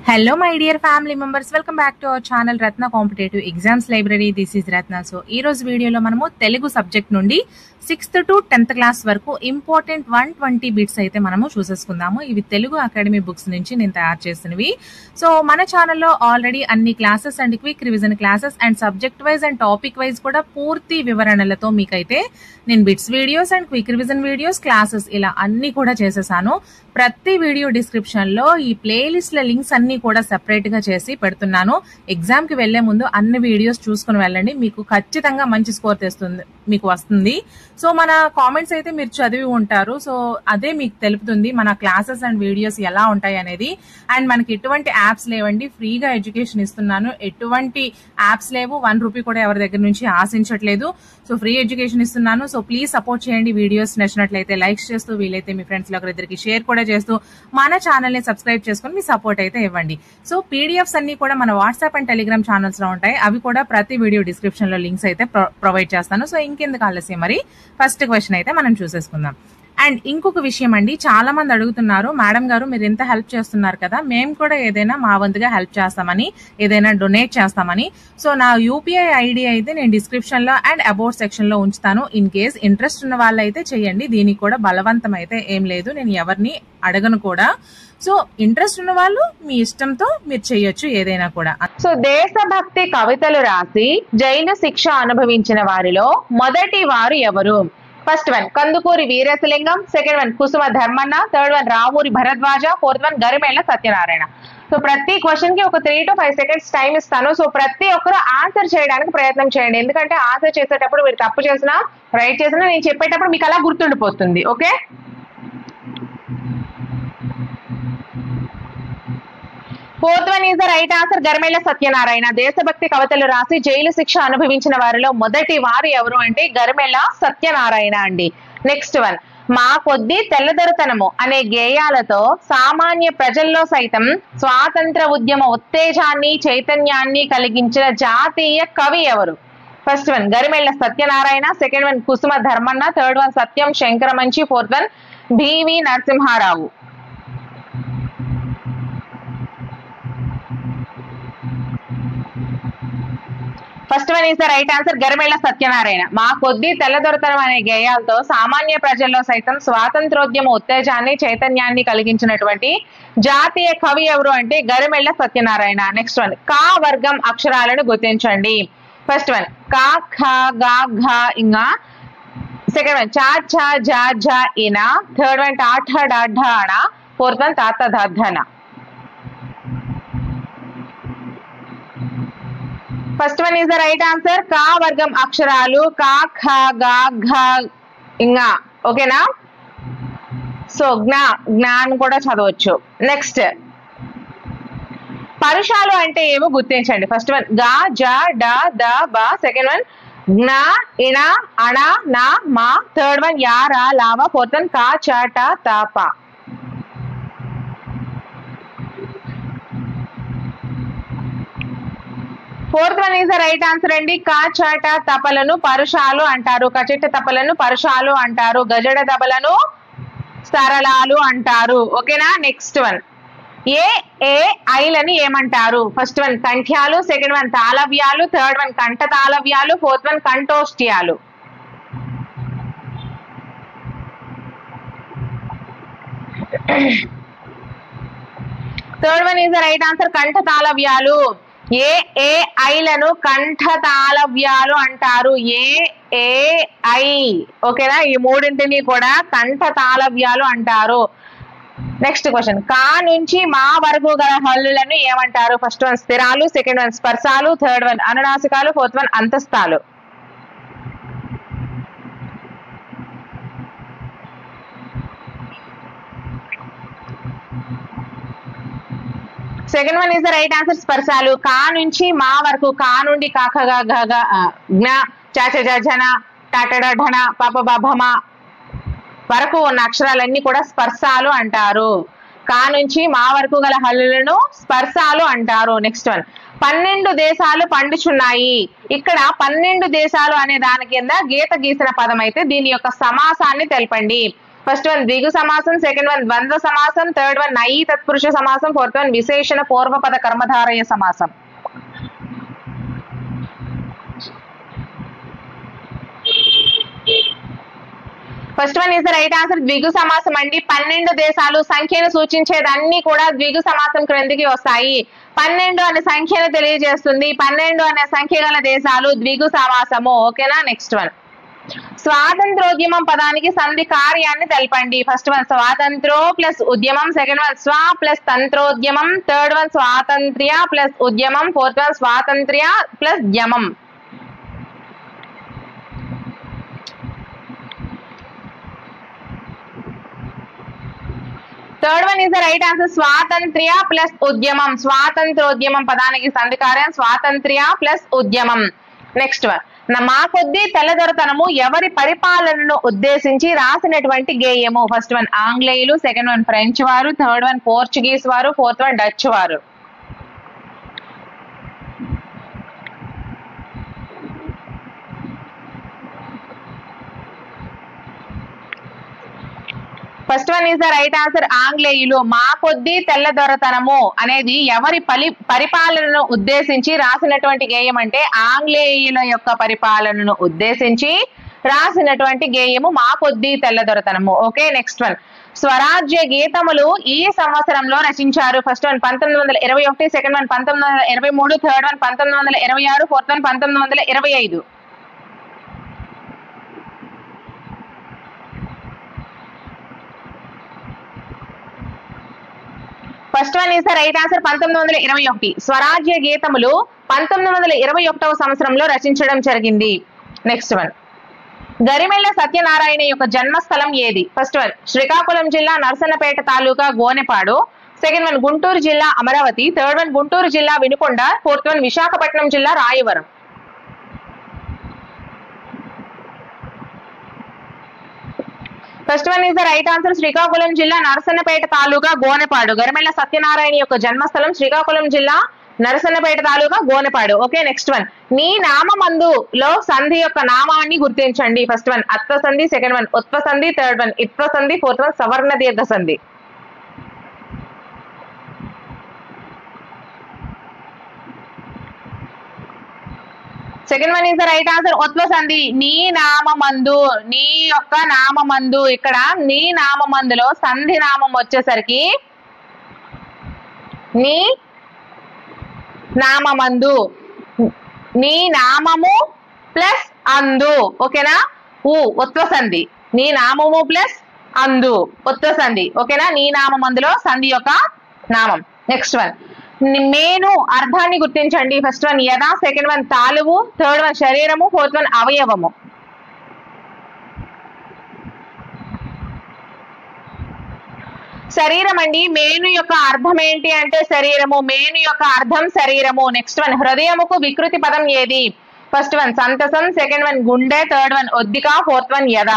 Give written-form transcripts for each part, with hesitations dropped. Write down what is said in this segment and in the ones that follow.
Hello my dear family members, welcome back to our channel Ratna Competitive Exams Library. This is Ratna. So ee roju video lo manamu Telugu subject nundi 6th to 10th class వరకు important 120 bits అయితే మనము చూసేసుకుందాము. ఇవి Telugu academy books నుంచి నేను తయారు చేసినవి. So మన ఛానల్లో ఆల్రెడీ అన్ని classes and quick revision classes and subject wise and topic wise కూడా పూర్తి వివరణలతో మీకైతే నేను bits videos and quick revision videos classes ఇలా అన్ని కూడా చేసేసాను. ప్రతి వీడియో డిస్క్రిప్షన్ లో ఈ ప్లేలిస్ట్ల లింక్స్ అన్ని కూడా సెపరేట్ గా చేసి పెడుతున్నాను. ఎగ్జామ్ కి వెళ్లే ముందు అన్ని వీడియోస్ చూసుకుని వెళ్ళండి, మీకు ఖచ్చితంగా మంచి స్కోర్ తెస్తుంది, మీకు వస్తుంది. సో మన కామెంట్స్ అయితే మీరు చదివి ఉంటారు, సో అదే మీకు తెలుపుతుంది మన క్లాసెస్ అండ్ వీడియోస్ ఎలా ఉంటాయి అనేది. అండ్ మనకి ఎటువంటి యాప్స్ లేవండి, ఫ్రీగా ఎడ్యుకేషన్ ఇస్తున్నాను. ఎటువంటి యాప్స్ లేవు, 1 రూపీ కూడా ఎవరి దగ్గర నుంచి ఆశించట్లేదు. సో ఫ్రీ ఎడ్యుకేషన్ ఇస్తున్నాను. సో ప్లీజ్ సపోర్ట్ చేయండి. వీడియోస్ నచ్చినట్లయితే లైక్స్ చేస్తూ, వీలైతే మీ ఫ్రెండ్స్ లో ఒకరిద్దరికి షేర్ కూడా చేస్తూ మన ఛానల్ ని సబ్స్క్రైబ్ చేసుకుని మీ సపోర్ట్ అయితే ఇవ్వండి. సో పీడిఎఫ్స్ అన్ని కూడా మన వాట్సాప్ అండ్ టెలిగ్రామ్ ఛానల్స్ లో ఉంటాయి. అవి కూడా ప్రతి వీడియో డిస్క్రిప్షన్ లో లింక్స్ అయితే ప్రొవైడ్ చేస్తాను. సో ఇంకెందుకు ఆలస్యం, మరి ఫస్ట్ క్వశ్చన్ అయితే మనం చూసేసుకుందాం. అండ్ ఇంకొక విషయం అండి, చాలా మంది అడుగుతున్నారు, మేడం గారు మీరు ఎంత హెల్ప్ చేస్తున్నారు కదా, మేము కూడా ఏదైనా మా వంతుగా హెల్ప్ చేస్తామని, ఏదైనా డొనేట్ చేస్తామని. సో నా యూపీఐ ఐడి అయితే నేను డిస్క్రిప్షన్ లో అండ్ అబౌట్ సెక్షన్ లో ఉంచుతాను. ఇన్ కేస్ ఇంట్రెస్ట్ ఉన్న వాళ్ళు అయితే చెయ్యండి. దీనికి కూడా బలవంతం అయితే ఏం లేదు, నేను ఎవరిని అడగను కూడా. సో ఇంట్రెస్ట్ ఉన్న వాళ్ళు మీ ఇష్టంతో మీరు చేయొచ్చు ఏదైనా కూడా. సో దేశభక్తి కవితలు రాసి జైలు శిక్ష అనుభవించిన వారిలో మొదటి వారు ఎవరు? First one Kandukuri Veeresalingam, second one Kusuma Dharmanna, third one Ravuri Bharadwaja, fourth one Garimella Satyanarayana. So ప్రతి క్వశ్చన్ కి ఒక 3 to 5 seconds టైం ఇస్తాను. సో ప్రతి ఒక్కరు ఆన్సర్ చేయడానికి ప్రయత్నం చేయండి, ఎందుకంటే ఆన్సర్ చేసేటప్పుడు మీరు తప్పు చేసినా రైట్ చేసినా నేను చెప్పేటప్పుడు మీకు అలా గుర్తుండిపోతుంది. Okay, fourth one is the right answer, Garimella Satyanarayana. దేశభక్తి కవితలు రాసి జైలు శిక్ష అనుభవించిన వారిలో మొదటి వారు ఎవరు అంటే గరిమెళ్ల సత్యనారాయణ అండి. నెక్స్ట్ వన్, మా కొద్ది తెల్లదొరతనము అనే గేయాలతో సామాన్య ప్రజల్లో సైతం స్వాతంత్ర ఉద్యమ ఉత్తేజాన్ని చైతన్యాన్ని కలిగించిన జాతీయ కవి ఎవరు? First one Garimella Satyanarayana, second one Kusuma Dharmanna, third one Satyam Sankaramanchi, fourth one BV Narasimha Rao. First one is the right answer, Garimella Satyanarayana. మా కొద్ది తెల్లదొరతనం అనే గేయాలతో సామాన్య ప్రజల్లో సైతం స్వాతంత్రోద్యమ ఉత్తేజాన్ని చైతన్యాన్ని కలిగించినటువంటి జాతీయ కవి ఎవరు అంటే గరిమెళ్ల సత్యనారాయణ. నెక్స్ట్ వన్, కా వర్గం అక్షరాలను గుర్తించండి. ఫస్ట్ వన్ కా ఖ గా ఘ ఇంగ, సెకండ్ వన్ చా ఛ జ ఝ ఇన, థర్డ్ వన్ టా ఠ డ ఢ అణ, ఫోర్త్ వన్ తా త ధ ధ న. First one is the right answer, కా వర్గం అక్షరాలు కా ఖ గా ఘ ఇంగ. ఓకేనా? సో జ్ఞాన్ కూడా చదవచ్చు. నెక్స్ట్, పరుషాలు అంటే ఏమో గుర్తించండి. ఫస్ట్ వన్ గా జ డ ద బ, సెకండ్ వన్ జ్ఞ ఇణ అణ న మ, థర్డ్ వన్ యా రా లావ, ఫోర్త్ వన్ కా చ ట త ప. Fourth one is the right answer అండి, కాచట తపలను పరుషాలు అంటారు, కచట తపలను పరుషాలు అంటారు, గజడ దబలను సరళాలు అంటారు. ఓకేనా? నెక్స్ట్ వన్, ఏ ఏ ఐలని ఏమంటారు? ఫస్ట్ వన్ కంఠ్యాలు, సెకండ్ వన్ తాళవ్యాలు, థర్డ్ వన్ కంఠ తాళవ్యాలు, ఫోర్త్ వన్ కంఠోష్ట్యాలు. Third one is the right answer, కంఠ తాళవ్యాలు. ఏ ఏ ఐలను కంఠ తాళవ్యాలు అంటారు, ఏ ఏ ఐ. ఓకేనా? ఈ మూడింటిని కూడా కంఠ తాళవ్యాలు అంటారు. నెక్స్ట్ క్వశ్చన్, కా నుంచి మా వరకు గల హల్లులను ఏమంటారు? ఫస్ట్ వన్ స్థిరాలు, సెకండ్ వన్ స్పర్శాలు, థర్డ్ వన్ అనునాసికాలు, ఫోర్త్ వన్ అంతస్తాలు. Second one is the right answer, స్పర్శాలు. కా నుంచి మా వరకు, కా నుండి కాకగా గగ జ్ఞ చాచ జన టాటడ ఢన పాప బభమ వరకు ఉన్న అక్షరాలన్నీ కూడా స్పర్శాలు అంటారు. కా నుంచి మా వరకు గల హల్లులను స్పర్శాలు అంటారు. నెక్స్ట్ వన్, 12 దేశాలు పండుచున్నాయి. ఇక్కడ 12 దేశాలు అనే దాని కింద గీత గీసిన పదం అయితే దీని యొక్క సమాసాన్ని తెలపండి. ఫస్ట్ వన్ ద్విగు సమాసం, సెకండ్ వన్ ద్వంద్వ సమాసం, థర్డ్ వన్ నయీ తత్పురుష సమాసం, ఫోర్త్ వన్ విశేషణ పూర్వపద కర్మధారయ సమాసం. First one is the right answer. ద్విగు సమాసం అండి. 12 దేశాలు సంఖ్యను సూచించేదన్నీ కూడా ద్విగు సమాసం క్రిందికి వస్తాయి. 12 అనే సంఖ్యను తెలియజేస్తుంది. 12 అనే సంఖ్య గల దేశాలు ద్విగు సమాసము. ఓకేనా. నెక్స్ట్ వన్ స్వాతంత్రోద్యమం పదానికి సంధి కార్యాన్ని తెలపండి. ఫస్ట్ వన్ స్వాతంత్రో ప్లస్ ఉద్యమం, సెకండ్ వన్ స్వ ప్లస్ తంత్రోద్యమం, థర్డ్ వన్ స్వాతంత్ర్య ప్లస్ ఉద్యమం, ఫోర్త్ వన్ స్వాతంత్ర్య ప్లస్ ద్యమం. Third one is the right answer. స్వాతంత్ర్య ప్లస్ ఉద్యమం. స్వాతంత్రోద్యమం పదానికి సంధి కార్యం స్వాతంత్ర్య ప్లస్ ఉద్యమం. నెక్స్ట్ వన్ మా కొద్ది తెల్లదొరతనము ఎవరి పరిపాలనను ఉద్దేశించి రాసినటువంటి గేయము. ఫస్ట్ వన్ ఆంగ్లేయులు, సెకండ్ వన్ ఫ్రెంచ్ వారు, థర్డ్ వన్ పోర్చుగీస్ వారు, ఫోర్త్ వన్ డచ్ వారు. First one is the right answer ఆంగ్లేయులు. మా కొద్ది తెల్లదొరతనము అనేది ఎవరి పరిపాలనను ఉద్దేశించి రాసినటువంటి గేయం అంటే ఆంగ్లేయుల యొక్క పరిపాలనను ఉద్దేశించి రాసినటువంటి గేయము మా కొద్ది తెల్లదొరతనము. ఓకే. నెక్స్ట్ వన్ స్వరాజ్య గీతములు ఈ సంవత్సరంలో రచించారు. First one 1921, second one 1923, third one 1926, fourth one 1925. First one is the right answer 1921. స్వరాజ్య గీతములు 1921వ సంవత్సరంలో రచించడం జరిగింది. నెక్స్ట్ వన్ గరిమెళ్ళ సత్యనారాయణ యొక్క జన్మస్థలం ఏది? ఫస్ట్ వన్ శ్రీకాకుళం జిల్లా నర్సన్నపేట తాలూకా గోనెపాడు, సెకండ్ వన్ గుంటూరు జిల్లా అమరావతి, థర్డ్ వన్ గుంటూరు జిల్లా వినుకొండ, ఫోర్త్ వన్ విశాఖపట్నం జిల్లా Rayavaram. First one is the right answer. Srikakulam జిల్లా నరసన్నపేట తాలూకా గోనెపాడు. గరిమెళ్ళ సత్యనారాయణ యొక్క జన్మస్థలం శ్రీకాకుళం జిల్లా నరసన్నపేట తాలూకా గోనెపాడు. ఓకే. నెక్స్ట్ వన్ నీ నామమందులో సంధి యొక్క నామాన్ని గుర్తించండి. ఫస్ట్ వన్ అత్వ సంధి, సెకండ్ వన్ ఉత్వ సంధి, థర్డ్ వన్ ఇత్వ సంధి, ఫోర్త్ వన్ సవర్ణ దీర్ఘ సంధి. Second one is the right answer ఉత్వ సంధి. నీ నామమందు, నీ యొక్క నామమందు. ఇక్కడ నీ నామమందులో సంధి నామం వచ్చేసరికి నీ నామమందు, నీ నామము ప్లస్ అందు. ఓకేనా. ఉత్వ సంధి. నీ నామము ప్లస్ అందు ఉత్వ సంధి. ఓకేనా. నీ నామమందులో సంధి యొక్క నామం. నెక్స్ట్ వన్ మేను అర్థాన్ని గుర్తించండి. ఫస్ట్ వన్ యథ, సెకండ్ వన్ తాలువు, థర్డ్ వన్ శరీరము, ఫోర్త్ వన్ అవయవము. శరీరం అండి. మేను యొక్క అర్థం ఏంటి అంటే శరీరము. మేను యొక్క అర్థం శరీరము. నెక్స్ట్ వన్ హృదయముకు వికృతి పదం ఏది? ఫస్ట్ వన్ సంతసం, సెకండ్ వన్ గుండె, థర్డ్ వన్ ఒద్దిక, ఫోర్త్ వన్ యథ.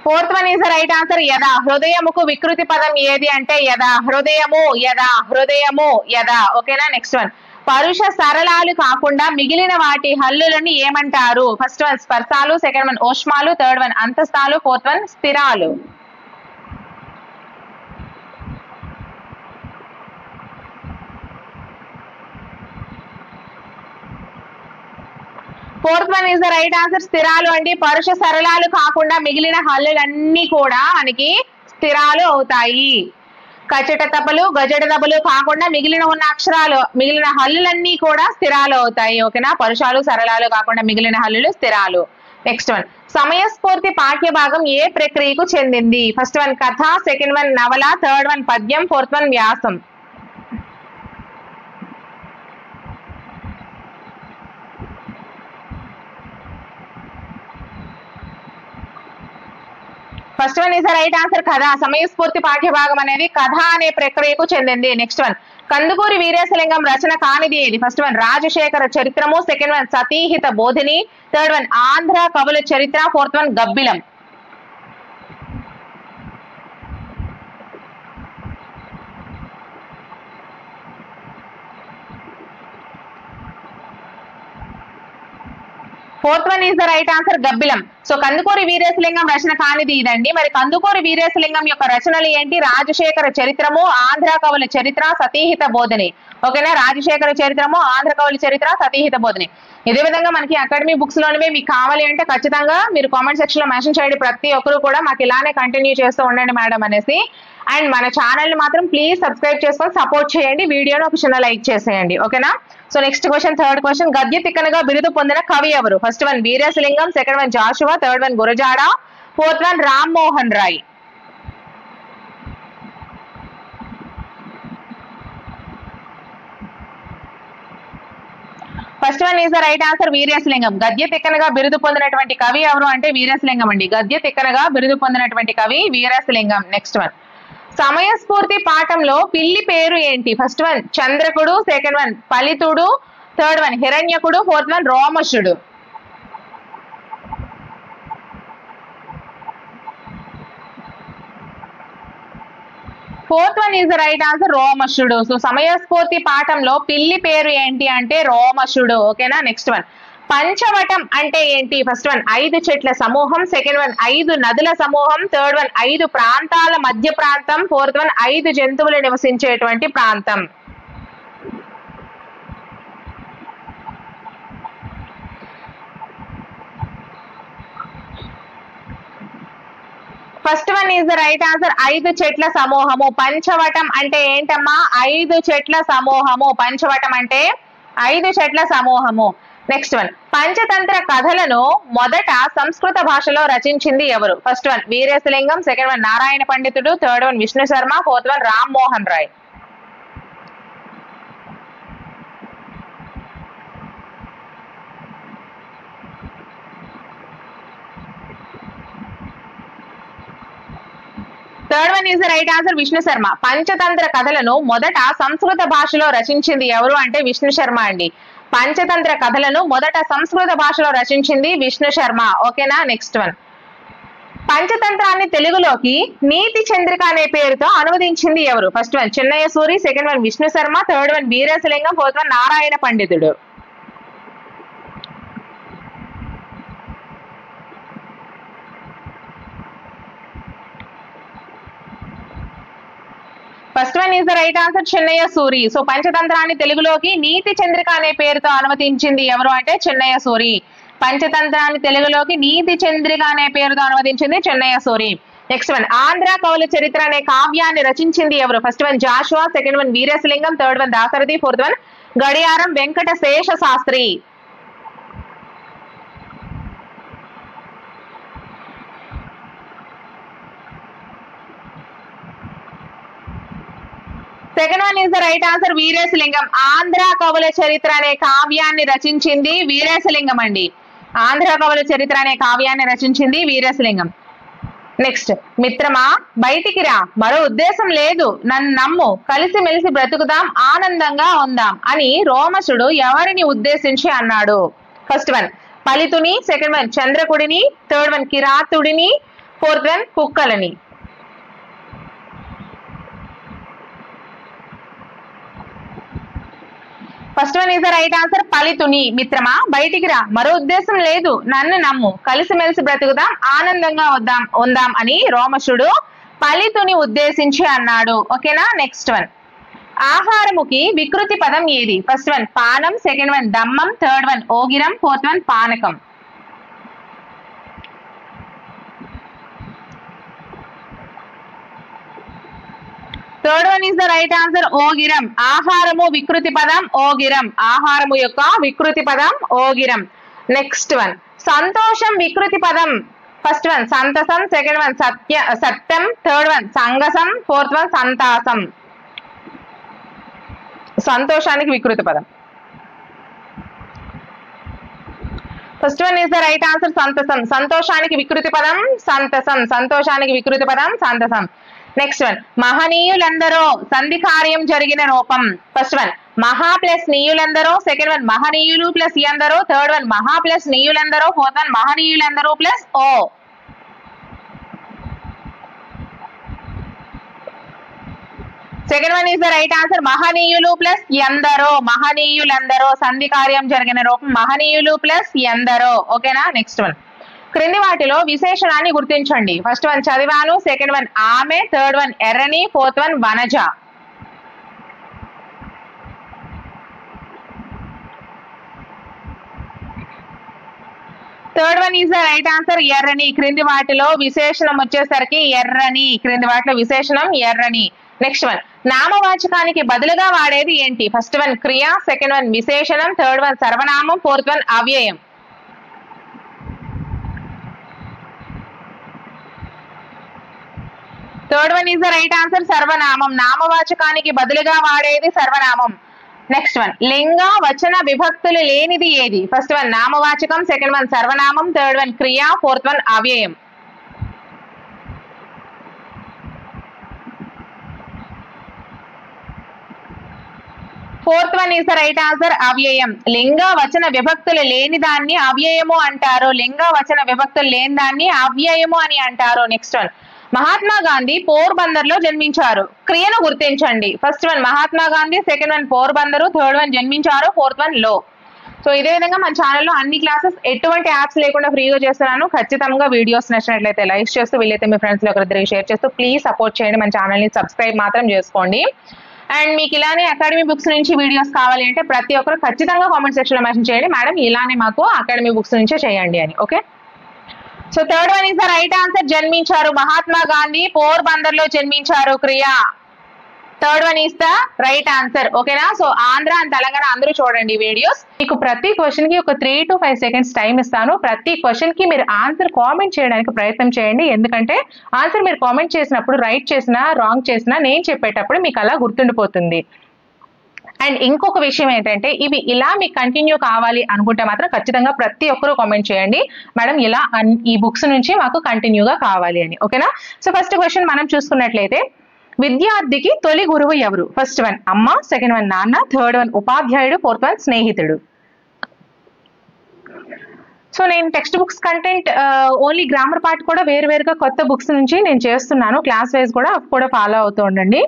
Fourth one is the right answer యథ. హృదయముకు వికృతి పదం ఏది అంటే యథ. హృదయము యథ, హృదయము యథ. ఓకేనా. నెక్స్ట్ వన్ పరుష సరళాలు కాకుండా మిగిలిన వాటి హల్లులను ఏమంటారు? ఫస్ట్ వన్ స్పర్శాలు, సెకండ్ వన్ ఓష్మాలు, థర్డ్ వన్ అంతస్తాలు, ఫోర్త్ వన్ స్థిరాలు. Fourth one is the right answer స్థిరాలు అండి. పరుష సరళాలు కాకుండా మిగిలిన హల్లులన్నీ కూడా మనకి స్థిరాలు అవుతాయి. కచట తపలు, గజట తపలు కాకుండా మిగిలిన ఉన్న అక్షరాలు, మిగిలిన హల్లులన్నీ కూడా స్థిరాలు అవుతాయి. ఓకేనా. పరుషాలు సరళాలు కాకుండా మిగిలిన హల్లులు స్థిరాలు. నెక్స్ట్ వన్ సమయస్ఫూర్తి పాఠ్య భాగం ఏ ప్రక్రియకు చెందింది? ఫస్ట్ వన్ కథ, సెకండ్ వన్ నవల, థర్డ్ వన్ పద్యం, ఫోర్త్ వన్ వ్యాసం. First one is the right answer కథ. సమయస్ఫూర్తి పాఠ్య భాగం అనేది కథ అనే ప్రక్రియకు చెందింది. నెక్స్ట్ వన్ కందుకూరి వీరేశలింగం రచన కానిది ఏది? First one Rajasekhara Charitramu, second one Satihita Bodhini, third one Andhra Kavula Charitra, fourth one Gabbilam. Fourth one is the right answer Gabbilam. So Kandukuri Veeresalingam రచన కానిది ఇదండి. మరి కందుకూరి వీరేశలింగం యొక్క రచనలు ఏంటి? రాజశేఖర చరిత్రము, ఆంధ్ర కవుల చరిత్ర, సతీహిత బోధిని. ఓకేనా, రాజశేఖర చరిత్రము, ఆంధ్ర కవుల చరిత్ర, సతీహిత బోధిని. ఇదే విధంగా మనకి అకాడమీ బుక్స్ లోనివే మీకు కావాలి అంటే ఖచ్చితంగా మీరు కామెంట్ సెక్షన్ లో మెన్షన్ చేయండి. ప్రతి ఒక్కరు కూడా మాకు ఇలానే కంటిన్యూ చేస్తూ ఉండండి మేడం అనేసి. అండ్ మన ఛానల్ ని మాత్రం ప్లీజ్ సబ్స్క్రైబ్ చేసుకొని సపోర్ట్ చేయండి. వీడియోని ఒక చిన్న లైక్ చేసేయండి. ఓకేనా. So next question, third question, గద్య తిక్కనగా బిరుదు పొందిన కవి ఎవరు? First one Veeresalingam, second one Jashuva, third one Gurajada, fourth one Rammohan Roy. First one is the right answer Veeresalingam. గద్య తిక్కనగా బిరుదు పొందినటువంటి కవి ఎవరు అంటే వీరేశలింగం అండి. గద్య తిక్కనగా బిరుదు పొందినటువంటి కవి వీరేశలింగం. నెక్స్ట్ వన్, సమయస్ఫూర్తి పాఠంలో పిల్లి పేరు ఏంటి? First one Chandrakudu, second one Phalitudu, third one Hiranyakudu, fourth one Romasudu. Fourth one is the right answer Romasudu. So సమయస్ఫూర్తి పాఠంలో పిల్లి పేరు ఏంటి అంటే రోమశుడు. ఓకేనా. నెక్స్ట్ వన్, పంచవటం అంటే ఏంటి? ఫస్ట్ వన్ 5 చెట్ల సమూహం, సెకండ్ వన్ 5 నదుల సమూహం, థర్డ్ వన్ 5 ప్రాంతాల మధ్య ప్రాంతం, ఫోర్త్ వన్ 5 జంతువులు నివసించేటువంటి ప్రాంతం. First one is the right answer 5 చెట్ల సమూహము. పంచవటం అంటే ఏంటమ్మా? 5 చెట్ల సమూహము. పంచవటం అంటే 5 చెట్ల సమూహము. నెక్స్ట్ వన్, పంచతంత్ర కథలను మొదట సంస్కృత భాషలో రచించింది ఎవరు? First one Veeresalingam, second one Narayana పండితుడు, third one Vishnu Sharma, fourth one Rammohan Roy. Third one is the right answer Vishnu Sharma. Panchatantra కథలను మొదట సంస్కృత భాషలో రచించింది ఎవరు అంటే విష్ణు శర్మ అండి. పంచతంత్ర కథలను మొదట సంస్కృత భాషలో రచించింది విష్ణు శర్మ. ఓకేనా. నెక్స్ట్ వన్, పంచతంత్రాన్ని తెలుగులోకి నీతి చంద్రిక అనే పేరుతో అనువదించింది ఎవరు? First one Chinnaya Suri, second one Vishnu Sharma, third one Veeresalingam, fourth one Narayana పండితుడు. First one is the right answer Chinnaya Suri. So పంచతంత్రాన్ని తెలుగులోకి నీతి చంద్రిక అనే పేరుతో అనువదించింది ఎవరు అంటే చిన్నయ్య సూరి. పంచతంత్రాన్ని తెలుగులోకి నీతి చంద్రిక అనే పేరుతో అనువదించింది చిన్నయ్య సూరి. నెక్స్ట్ వన్, ఆంధ్ర కవుల చరిత్ర అనే కావ్యాన్ని రచించింది ఎవరు? First one Jashuva, second one Veeresalingam, third one Dasarathi, fourth one Gadiyaram Venkata Sesha Sastri. Second one is the right answer Veeresalingam. Andhra Kavula Charitra అనే కావ్యాన్ని రచించింది వీరేశలింగం అండి. ఆంధ్ర కవుల చరిత్ర అనే కావ్యాన్ని రచించింది వీరేశలింగం. నెక్స్ట్, మిత్రమా బయటికి రా, మరో ఉద్దేశం లేదు, నన్ను నమ్ము, కలిసి మెలిసి బ్రతుకుదాం, ఆనందంగా ఉందాం అని రోమశుడు ఎవరిని ఉద్దేశించి అన్నాడు? ఫస్ట్ వన్ ఫలితుని, సెకండ్ వన్ చంద్రకుడిని, థర్డ్ వన్ కిరాతుడిని, ఫోర్త్ వన్ కుక్కలని. First one is the right answer ఫలితుని. మిత్రమా బయటికి రా, మరో ఉద్దేశం లేదు, నన్ను నమ్ము, కలిసిమెలిసి బ్రతుకుదాం, ఆనందంగా ఉందాం అని రోమశుడు ఫలితుని ఉద్దేశించి అన్నాడు. ఓకేనా. నెక్స్ట్ వన్, ఆహారముకి వికృతి పదం ఏది? ఫస్ట్ వన్ పానం, సెకండ్ వన్ దమ్మం, థర్డ్ వన్ ఓగిరం, ఫోర్త్ వన్ పానకం. Third one is the right answer ఓగిరం. ఆహారము వికృతి పదం ఓగిరం. ఆహారము యొక్క వికృతి పదం ఓగిరం. నెక్స్ట్ వన్, సంతోషం వికృతి పదం. ఫస్ట్ వన్ సంతసం, సెకండ్ వన్ సత్యం, థర్డ్ వన్ సంగసం, ఫోర్త్ వన్ సంతాసం. సంతోషానికి వికృతి పదం. First one is the right answer సంతసం. సంతోషానికి వికృతి పదం సంతసం. సంతోషానికి వికృతి పదం సంతసం. నెక్స్ట్ వన్, మహనీయులందరూ సంధి కార్యం జరిగిన రూపం. ఫస్ట్ వన్ మహా ప్లస్ నీయులందరూ, సెకండ్ వన్ మహనీయులు ప్లస్ ఎందరో, థర్డ్ వన్ మహా ప్లస్ నీయులందరూ, ఫోర్త్ వన్ మహనీయులందరూ ప్లస్ ఓ. Second one is the right answer. మహనీయులు ప్లస్ ఎందరో, మహనీయులందరో, సంధి కార్యం జరిగిన రూపం మహనీయులు ప్లస్ ఎందరో. ఓకేనా. నెక్స్ట్ వన్, క్రింది వాటిలో విశేషణాన్ని గుర్తించండి. ఫస్ట్ వన్ చదివాను, సెకండ్ వన్ ఆమె, థర్డ్ వన్ ఎర్రని, fourth one Vanaja. Third one is the right answer ఎర్రని. క్రింది వాటిలో విశేషణం వచ్చేసరికి ఎర్రని. క్రింది వాటిలో విశేషణం ఎర్రని. నెక్స్ట్ వన్, నామవాచకానికి బదులుగా వాడేది ఏంటి? ఫస్ట్ వన్ క్రియ, సెకండ్ వన్ విశేషణం, థర్డ్ వన్ సర్వనామం, ఫోర్త్ వన్ అవ్యయం. Third one is the right answer సర్వనామం. నామవాచకానికి బదులుగా వాడేది సర్వనామం. నెక్స్ట్ వన్, లింగ వచన విభక్తులు లేనిది ఏది? ఫస్ట్ వన్ నామవాచకం, సెకండ్ వన్ సర్వనామం, థర్డ్ వన్ క్రియ, ఫోర్త్ వన్ అవ్యయం. Fourth one is the right answer అవ్యయం. లింగ వచన విభక్తులు లేని దాన్ని అవ్యయము అంటారు. లింగ వచన విభక్తులు లేని దాన్ని అవ్యయము అని అంటారు. నెక్స్ట్ వన్, మహాత్మా గాంధీ పోర్బందర్ లో జన్మించారు. క్రియను గుర్తించండి. First one Mahatma Gandhi, second one Porbandar, third one జన్మించారు, ఫోర్త్ వన్ లో. సో ఇదే విధంగా మన ఛానల్లో అన్ని క్లాసెస్ ఎటువంటి యాప్స్ లేకుండా ఫ్రీగా చేస్తున్నాను. ఖచ్చితంగా వీడియోస్ నచ్చినట్లయితే లైక్ చేస్తూ, వీలైతే మీ ఫ్రెండ్స్ లో ఒకరిద్దరికి షేర్ చేస్తూ ప్లీజ్ సపోర్ట్ చేయండి. మన ఛానల్ ని సబ్స్క్రైబ్ మాత్రం చేసుకోండి. అండ్ మీకు ఇలానే అకాడమీ బుక్స్ నుంచి వీడియోస్ కావాలి అంటే ప్రతి ఒక్కరు ఖచ్చితంగా కామెంట్ సెక్షన్ లో మెన్షన్ చేయండి, మేడం ఇలానే మాకు అకాడమీ బుక్స్ నుంచే చేయండి అని. Okay. So third one is the right answer జన్మించారు. మహాత్మా గాంధీ పోర్బందర్ లో జన్మించారు. క్రియ. Third one is the right answer. ఓకేనా. సో ఆంధ్ర అండ్ తెలంగాణ అందరూ చూడండి వీడియోస్. మీకు ప్రతి క్వశ్చన్ కి ఒక 3 to 5 seconds టైం ఇస్తాను. ప్రతి క్వశ్చన్ కి మీరు ఆన్సర్ కామెంట్ చేయడానికి ప్రయత్నం చేయండి. ఎందుకంటే ఆన్సర్ మీరు కామెంట్ చేసినప్పుడు రైట్ చేసినా రాంగ్ చేసినా నేను చెప్పేటప్పుడు మీకు అలా గుర్తుండిపోతుంది. అండ్ ఇంకొక విషయం ఏంటంటే ఇవి ఇలా మీకు కంటిన్యూ కావాలి అనుకుంటే మాత్రం ఖచ్చితంగా ప్రతి ఒక్కరూ కామెంట్ చేయండి, మేడం ఇలా ఈ బుక్స్ నుంచి మాకు కంటిన్యూగా కావాలి అని. ఓకేనా. సో ఫస్ట్ క్వశ్చన్ మనం చూసుకున్నట్లయితే విద్యార్థికి తొలి గురువు ఎవరు? ఫస్ట్ వన్ అమ్మ, సెకండ్ వన్ నాన్న, థర్డ్ వన్ ఉపాధ్యాయుడు, ఫోర్త్ వన్ స్నేహితుడు. సో నేను text books content only grammar part కూడా వేరువేరుగా కొత్త బుక్స్ నుంచి నేను చేస్తున్నాను. క్లాస్ వైజ్ కూడా అవి కూడా ఫాలో అవుతూ ఉండండి.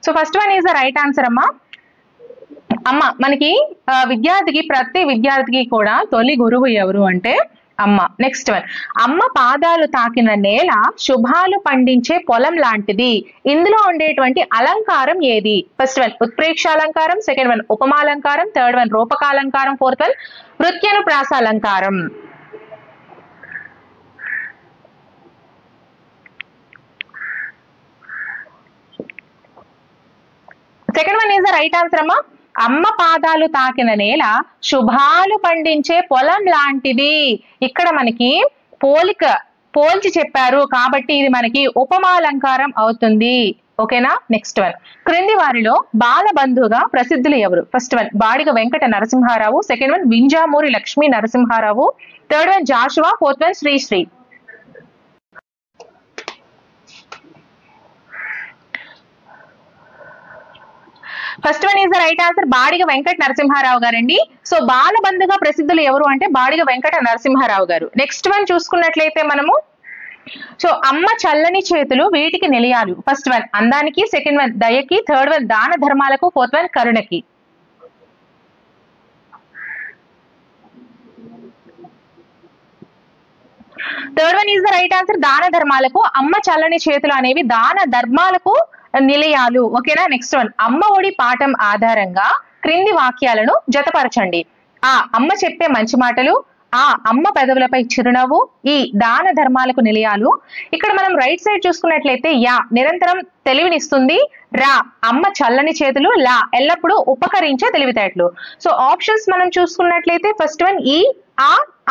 So first one is the right answer అమ్మ. అమ్మ మనకి విద్యార్థికి ప్రతి విద్యార్థికి కూడా తొలి గురువు ఎవరు అంటే అమ్మ. నెక్స్ట్ వన్ అమ్మ పాదాలు తాకిన నేల శుభాలు పండించే పొలం లాంటిది. ఇందులో ఉండేటువంటి అలంకారం ఏది? ఫస్ట్ వన్ ఉత్ప్రేక్షాలంకారం, సెకండ్ వన్ ఉపమాలంకారం, థర్డ్ వన్ రూపకాలంకారం, ఫోర్త్ వన్ వృత్యనుప్రాసాలంకారం. Second one is the right answer అమ్మా. అమ్మ పాదాలు తాకిన నేల శుభాలు పండించే పొలం లాంటిది. ఇక్కడ మనకి పోల్చి చెప్పారు కాబట్టి ఇది మనకి ఉపమాలంకారం అవుతుంది. ఓకేనా. నెక్స్ట్ వన్ క్రింది వారిలో బాలబంధుగా ప్రసిద్ధులు ఎవరు? First one Badiga Venkata Narasimharao, second one Vinjamuri Lakshmi Narasimha Rao, third one Jashuva, fourth one Sri Sri. First one is the right answer Badiga Venkata Narasimharao గారండి. సో బాలబంధుగా ప్రసిద్ధులు ఎవరు అంటే బాడిగ వెంకట నరసింహారావు గారు. నెక్స్ట్ వన్ చూసుకున్నట్లయితే మనము సో అమ్మ చల్లని చేతులు వీటికి నిలయాలు. ఫస్ట్ వన్ అందానికి, సెకండ్ వన్ దయకి, థర్డ్ వన్ దాన ధర్మాలకు, ఫోర్త్ వన్ కరుణకి. Third one is the right answer దాన ధర్మాలకు. అమ్మ చల్లని చేతులు అనేవి దాన ధర్మాలకు నిలయాలు. ఓకేనా. నెక్స్ట్ వన్ అమ్మ ఒడి పాఠం ఆధారంగా క్రింది వాక్యాలను జతపరచండి. ఆ అమ్మ చెప్పే మంచి మాటలు, ఆ అమ్మ పెదవులపై చిరునవ్వు, ఈ దాన ధర్మాలకు నిలయాలు. ఇక్కడ మనం రైట్ సైడ్ చూసుకున్నట్లయితే యా నిరంతరం తెలివినిస్తుంది, రా అమ్మ చల్లని చేతులు, లా ఎల్లప్పుడూ ఉపకరించే తెలివితేటలు. సో ఆప్షన్స్ మనం చూసుకున్నట్లయితే ఫస్ట్ వన్ ఈ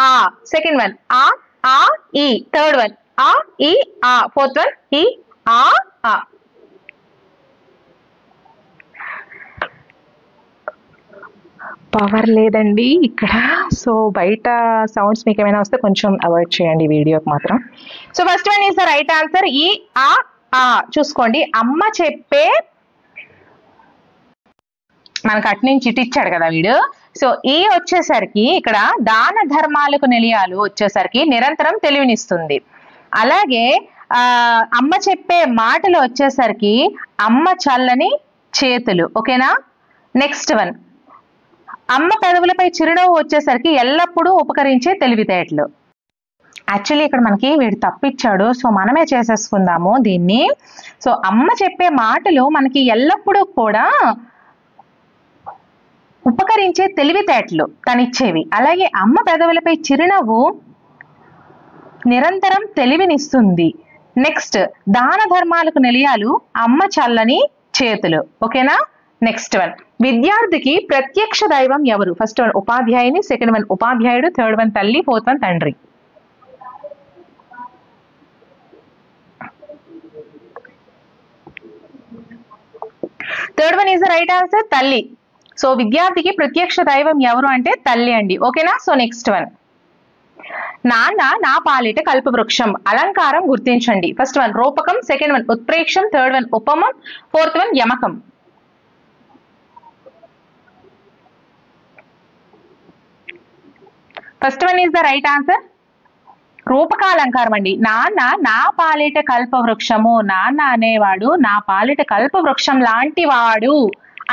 ఆ, సెకండ్ వన్ ఆ ఈ, థర్డ్ వన్ ఆ ఈ ఆ, ఫోర్త్ వన్ ఈ ఆ. పవర్ లేదండి ఇక్కడ, సో బయట సౌండ్స్ మీకు ఏమైనా వస్తే కొంచెం అవాయిడ్ చేయండి వీడియోకి మాత్రం. So first one is the right answer ఈ ఆ. చూసుకోండి అమ్మ చెప్పే మనకు అటు నుంచి ఇటు ఇచ్చాడు కదా వీడు. సో ఈ వచ్చేసరికి ఇక్కడ దాన ధర్మాలకు నిలయాలు వచ్చేసరికి నిరంతరం తెలివినిస్తుంది. అలాగే అమ్మ చెప్పే మాటలు వచ్చేసరికి అమ్మ చల్లని చేతులు. ఓకేనా. నెక్స్ట్ వన్, అమ్మ పెదవులపై చిరునవ్వు వచ్చేసరికి ఎల్లప్పుడూ ఉపకరించే తెలివితేటలు. యాక్చువల్లీ ఇక్కడ మనకి వీడు తప్పిచ్చాడు, సో మనమే చేసేసుకుందాము దీన్ని. సో అమ్మ చెప్పే మాటలు మనకి ఎల్లప్పుడూ కూడా ఉపకరించే తెలివితేటలు తనిచ్చేవి. అలాగే అమ్మ పెదవులపై చిరునవ్వు నిరంతరం తెలివినిస్తుంది. నెక్స్ట్, దాన ధర్మాలకు నిలయాలు అమ్మ చల్లని చేతులు. ఓకేనా. నెక్స్ట్ వన్, విద్యార్థికి ప్రత్యక్ష దైవం ఎవరు? ఫస్ట్ వన్ ఉపాధ్యాయుని, సెకండ్ వన్ ఉపాధ్యాయుడు, థర్డ్ వన్ తల్లి, ఫోర్త్ వన్ తండ్రి. Third one is the right answer, తల్లి. సో విద్యార్థికి ప్రత్యక్ష దైవం ఎవరు అంటే తల్లి అండి. ఓకేనా. సో నెక్స్ట్ వన్, నాన్న నా పాలిట కల్పవృక్షం. అలంకారం గుర్తించండి. ఫస్ట్ వన్ రూపకం, సెకండ్ వన్ ఉత్ప్రేక్షం, థర్డ్ వన్ ఉపమం, ఫోర్త్ వన్ యమకం. First one is the right answer, రూపకాలంకారం అండి. నాన్న నా పాలిట కల్పవృక్షము. నాన్న అనేవాడు నా పాలిట కల్పవృక్షం లాంటి వాడు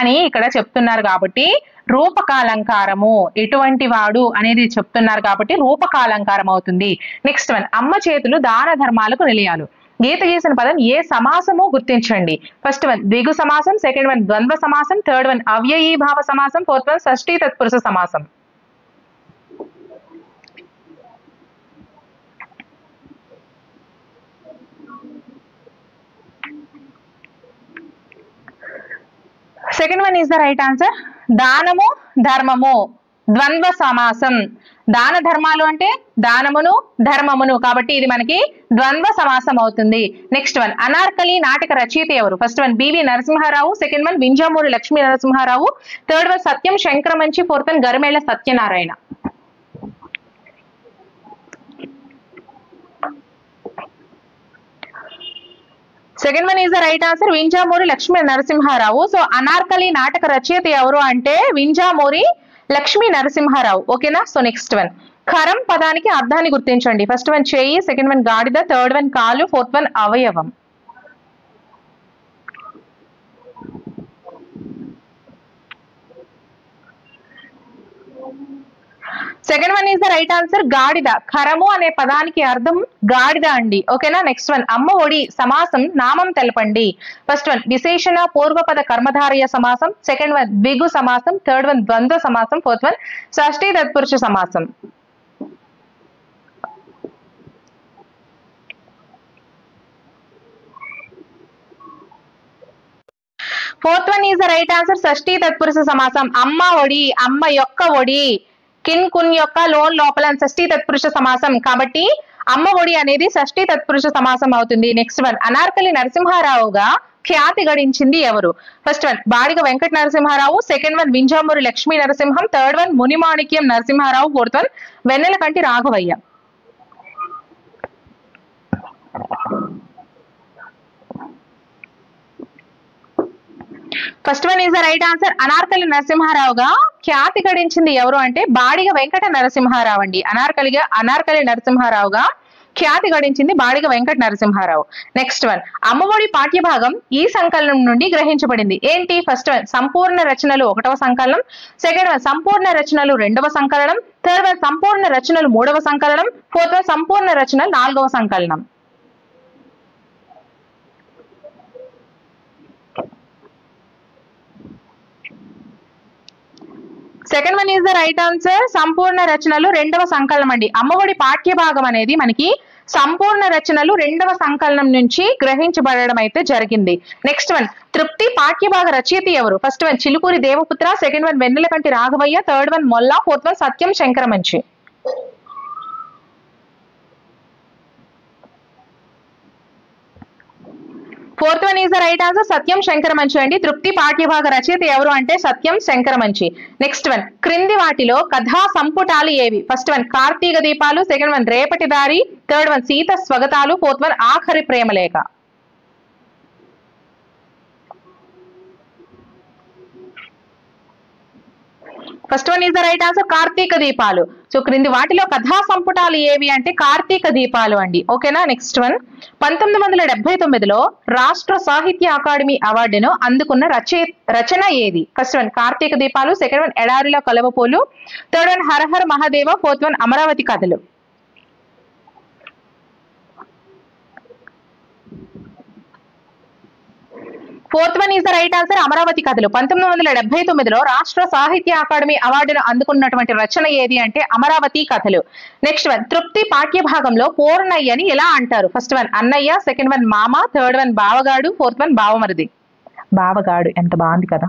అని ఇక్కడ చెప్తున్నారు కాబట్టి రూపకాలంకారము. ఎటువంటి వాడు అనేది చెప్తున్నారు కాబట్టి రూపకాలంకారం అవుతుంది. నెక్స్ట్ వన్, అమ్మ చేతులు దాన ధర్మాలకు నిలయాలు. గీత గీసిన పదం ఏ సమాసము గుర్తించండి. ఫస్ట్ వన్ ద్విగు సమాసం, సెకండ్ వన్ ద్వంద్వ సమాసం, థర్డ్ వన్ అవ్యయీభావ సమాసం, ఫోర్త్ వన్ షష్ఠీ తత్పురుష సమాసం. Second one is the right answer, దానము ధర్మము ద్వంద్వ సమాసం. దాన ధర్మాలు అంటే దానమును ధర్మమును, కాబట్టి ఇది మనకి ద్వంద్వ సమాసం అవుతుంది. నెక్స్ట్ వన్, అనార్కలి నాటక రచయిత ఎవరు? First one BV Narasimha Rao, second one Vinjamuri Lakshmi Narasimha Rao, third one Satyam Sankaramanchi, fourth one Garimella Satyanarayana. Second one is the right answer, Vinjamuri Lakshmi Narasimha Rao. So Anarkali నాటక రచయిత ఎవరు అంటే వింజమూరి లక్ష్మీ నరసింహారావు. ఓకేనా. సో నెక్స్ట్ వన్, ఖరం పదానికి అర్థాన్ని గుర్తించండి. ఫస్ట్ వన్ చేయి, సెకండ్ వన్ గాడిద, థర్డ్ వన్ కాలు, ఫోర్త్ వన్ అవయవం. Second one is the right answer, గాడిద. ఖరము అనే పదానికి అర్థం గాడిద అండి. ఓకేనా. నెక్స్ట్ వన్, అమ్మ ఒడి సమాసం నామం తెలపండి. ఫస్ట్ వన్ విశేషణ పూర్వపద కర్మధారయ సమాసం, సెకండ్ వన్ ద్విగు సమాసం, థర్డ్ వన్ ద్వంద్వ సమాసం, ఫోర్త్ వన్ షష్ఠీ తత్పురుష సమాసం. Fourth one is the right answer, షష్ఠీ తత్పురుష సమాసం. అమ్మ ఒడి, అమ్మ యొక్క ఒడి, కిన్ కున్ యొక్క లోన్ లోపల షష్ఠీ తత్పురుష సమాసం, కాబట్టి అమ్మ ఒడి అనేది షష్ఠీ తత్పురుష సమాసం అవుతుంది. నెక్స్ట్ వన్, అనార్కలి నరసింహారావుగా ఖ్యాతి గడించింది ఎవరు? First one Badiga Venkata Narasimharao, second one Vinjamuri Lakshmi Narasimham, third one Munimanikyam Narasimharao, fourth one Vennelakanti Raghavaiah. First one is the right answer, Anarkali నరసింహారావుగా ఖ్యాతి గడించింది ఎవరు అంటే బాడిగ వెంకట నరసింహారావు అండి. అనార్కలి నరసింహారావుగా ఖ్యాతి గడించింది బాడిగ వెంకట నరసింహారావు. నెక్స్ట్ వన్, అమ్మఒడి పాఠ్యభాగం ఈ సంకలనం నుండి గ్రహించబడింది ఏంటి? ఫస్ట్ వన్ సంపూర్ణ రచనలు 1వ సంకలనం, సెకండ్ వన్ సంపూర్ణ రచనలు 2వ సంకలనం, థర్డ్ వన్ సంపూర్ణ రచనలు 3వ సంకలనం, ఫోర్త్ వన్ సంపూర్ణ రచనలు 4వ సంకలనం. Second one is the right answer, సంపూర్ణ రచనలు 2వ సంకలనం అండి. అమ్మఒడి పాఠ్యభాగం అనేది మనకి సంపూర్ణ రచనలు 2వ సంకలనం నుంచి గ్రహించబడడం అయితే జరిగింది. నెక్స్ట్ వన్, తృప్తి పాఠ్యభాగ రచయిత ఎవరు? First one Chilukuri Devaputra, second one Vennelakanti Raghavaiah, third one Molla, fourth one Satyam Sankaramanchi. Fourth one is the right answer, Satyam Sankaramanchi అండి. తృప్తి పాఠ్యభాగ రచయిత ఎవరు అంటే సత్యం శంకరమంచి. నెక్స్ట్ వన్, క్రింది వాటిలో కథా సంపుటాలు ఏవి? ఫస్ట్ వన్ కార్తీక దీపాలు, సెకండ్ వన్ రేపటి దారి, థర్డ్ వన్ సీత స్వగతాలు, ఫోర్త్ వన్ ఆఖరి ప్రేమలేఖ. First one is the right answer Karthika Deepalu. So క్రింది వాటిలో కథా సంపుటాలు ఏవి అంటే కార్తీక దీపాలు అండి. ఓకేనా. నెక్స్ట్ వన్ 1979లో రాష్ట్ర సాహిత్య అకాడమీ అవార్డును అందుకున్న రచన ఏది? ఫస్ట్ వన్ కార్తీక దీపాలు, సెకండ్ వన్ ఎడారిలో కలవపోలు, థర్డ్ వన్ హరహర మహాదేవ, ఫోర్త్ వన్ అమరావతి కథలు. Fourth one is the right answer Amaravati కథలు. 1979లో రాష్ట్ర సాహిత్య అకాడమీ అవార్డును అందుకున్నటువంటి రచన ఏది అంటే అమరావతి కథలు. నెక్స్ట్ వన్ తృప్తి పాఠ్య భాగంలో పూర్ణయ్యని ఎలా అంటారు? ఫస్ట్ వన్ అన్నయ్య, సెకండ్ వన్ మామ, థర్డ్ వన్ బావగాడు, ఫోర్త్ వన్ బావమరిది. బావగాడు ఎంత బాగుంది కదా.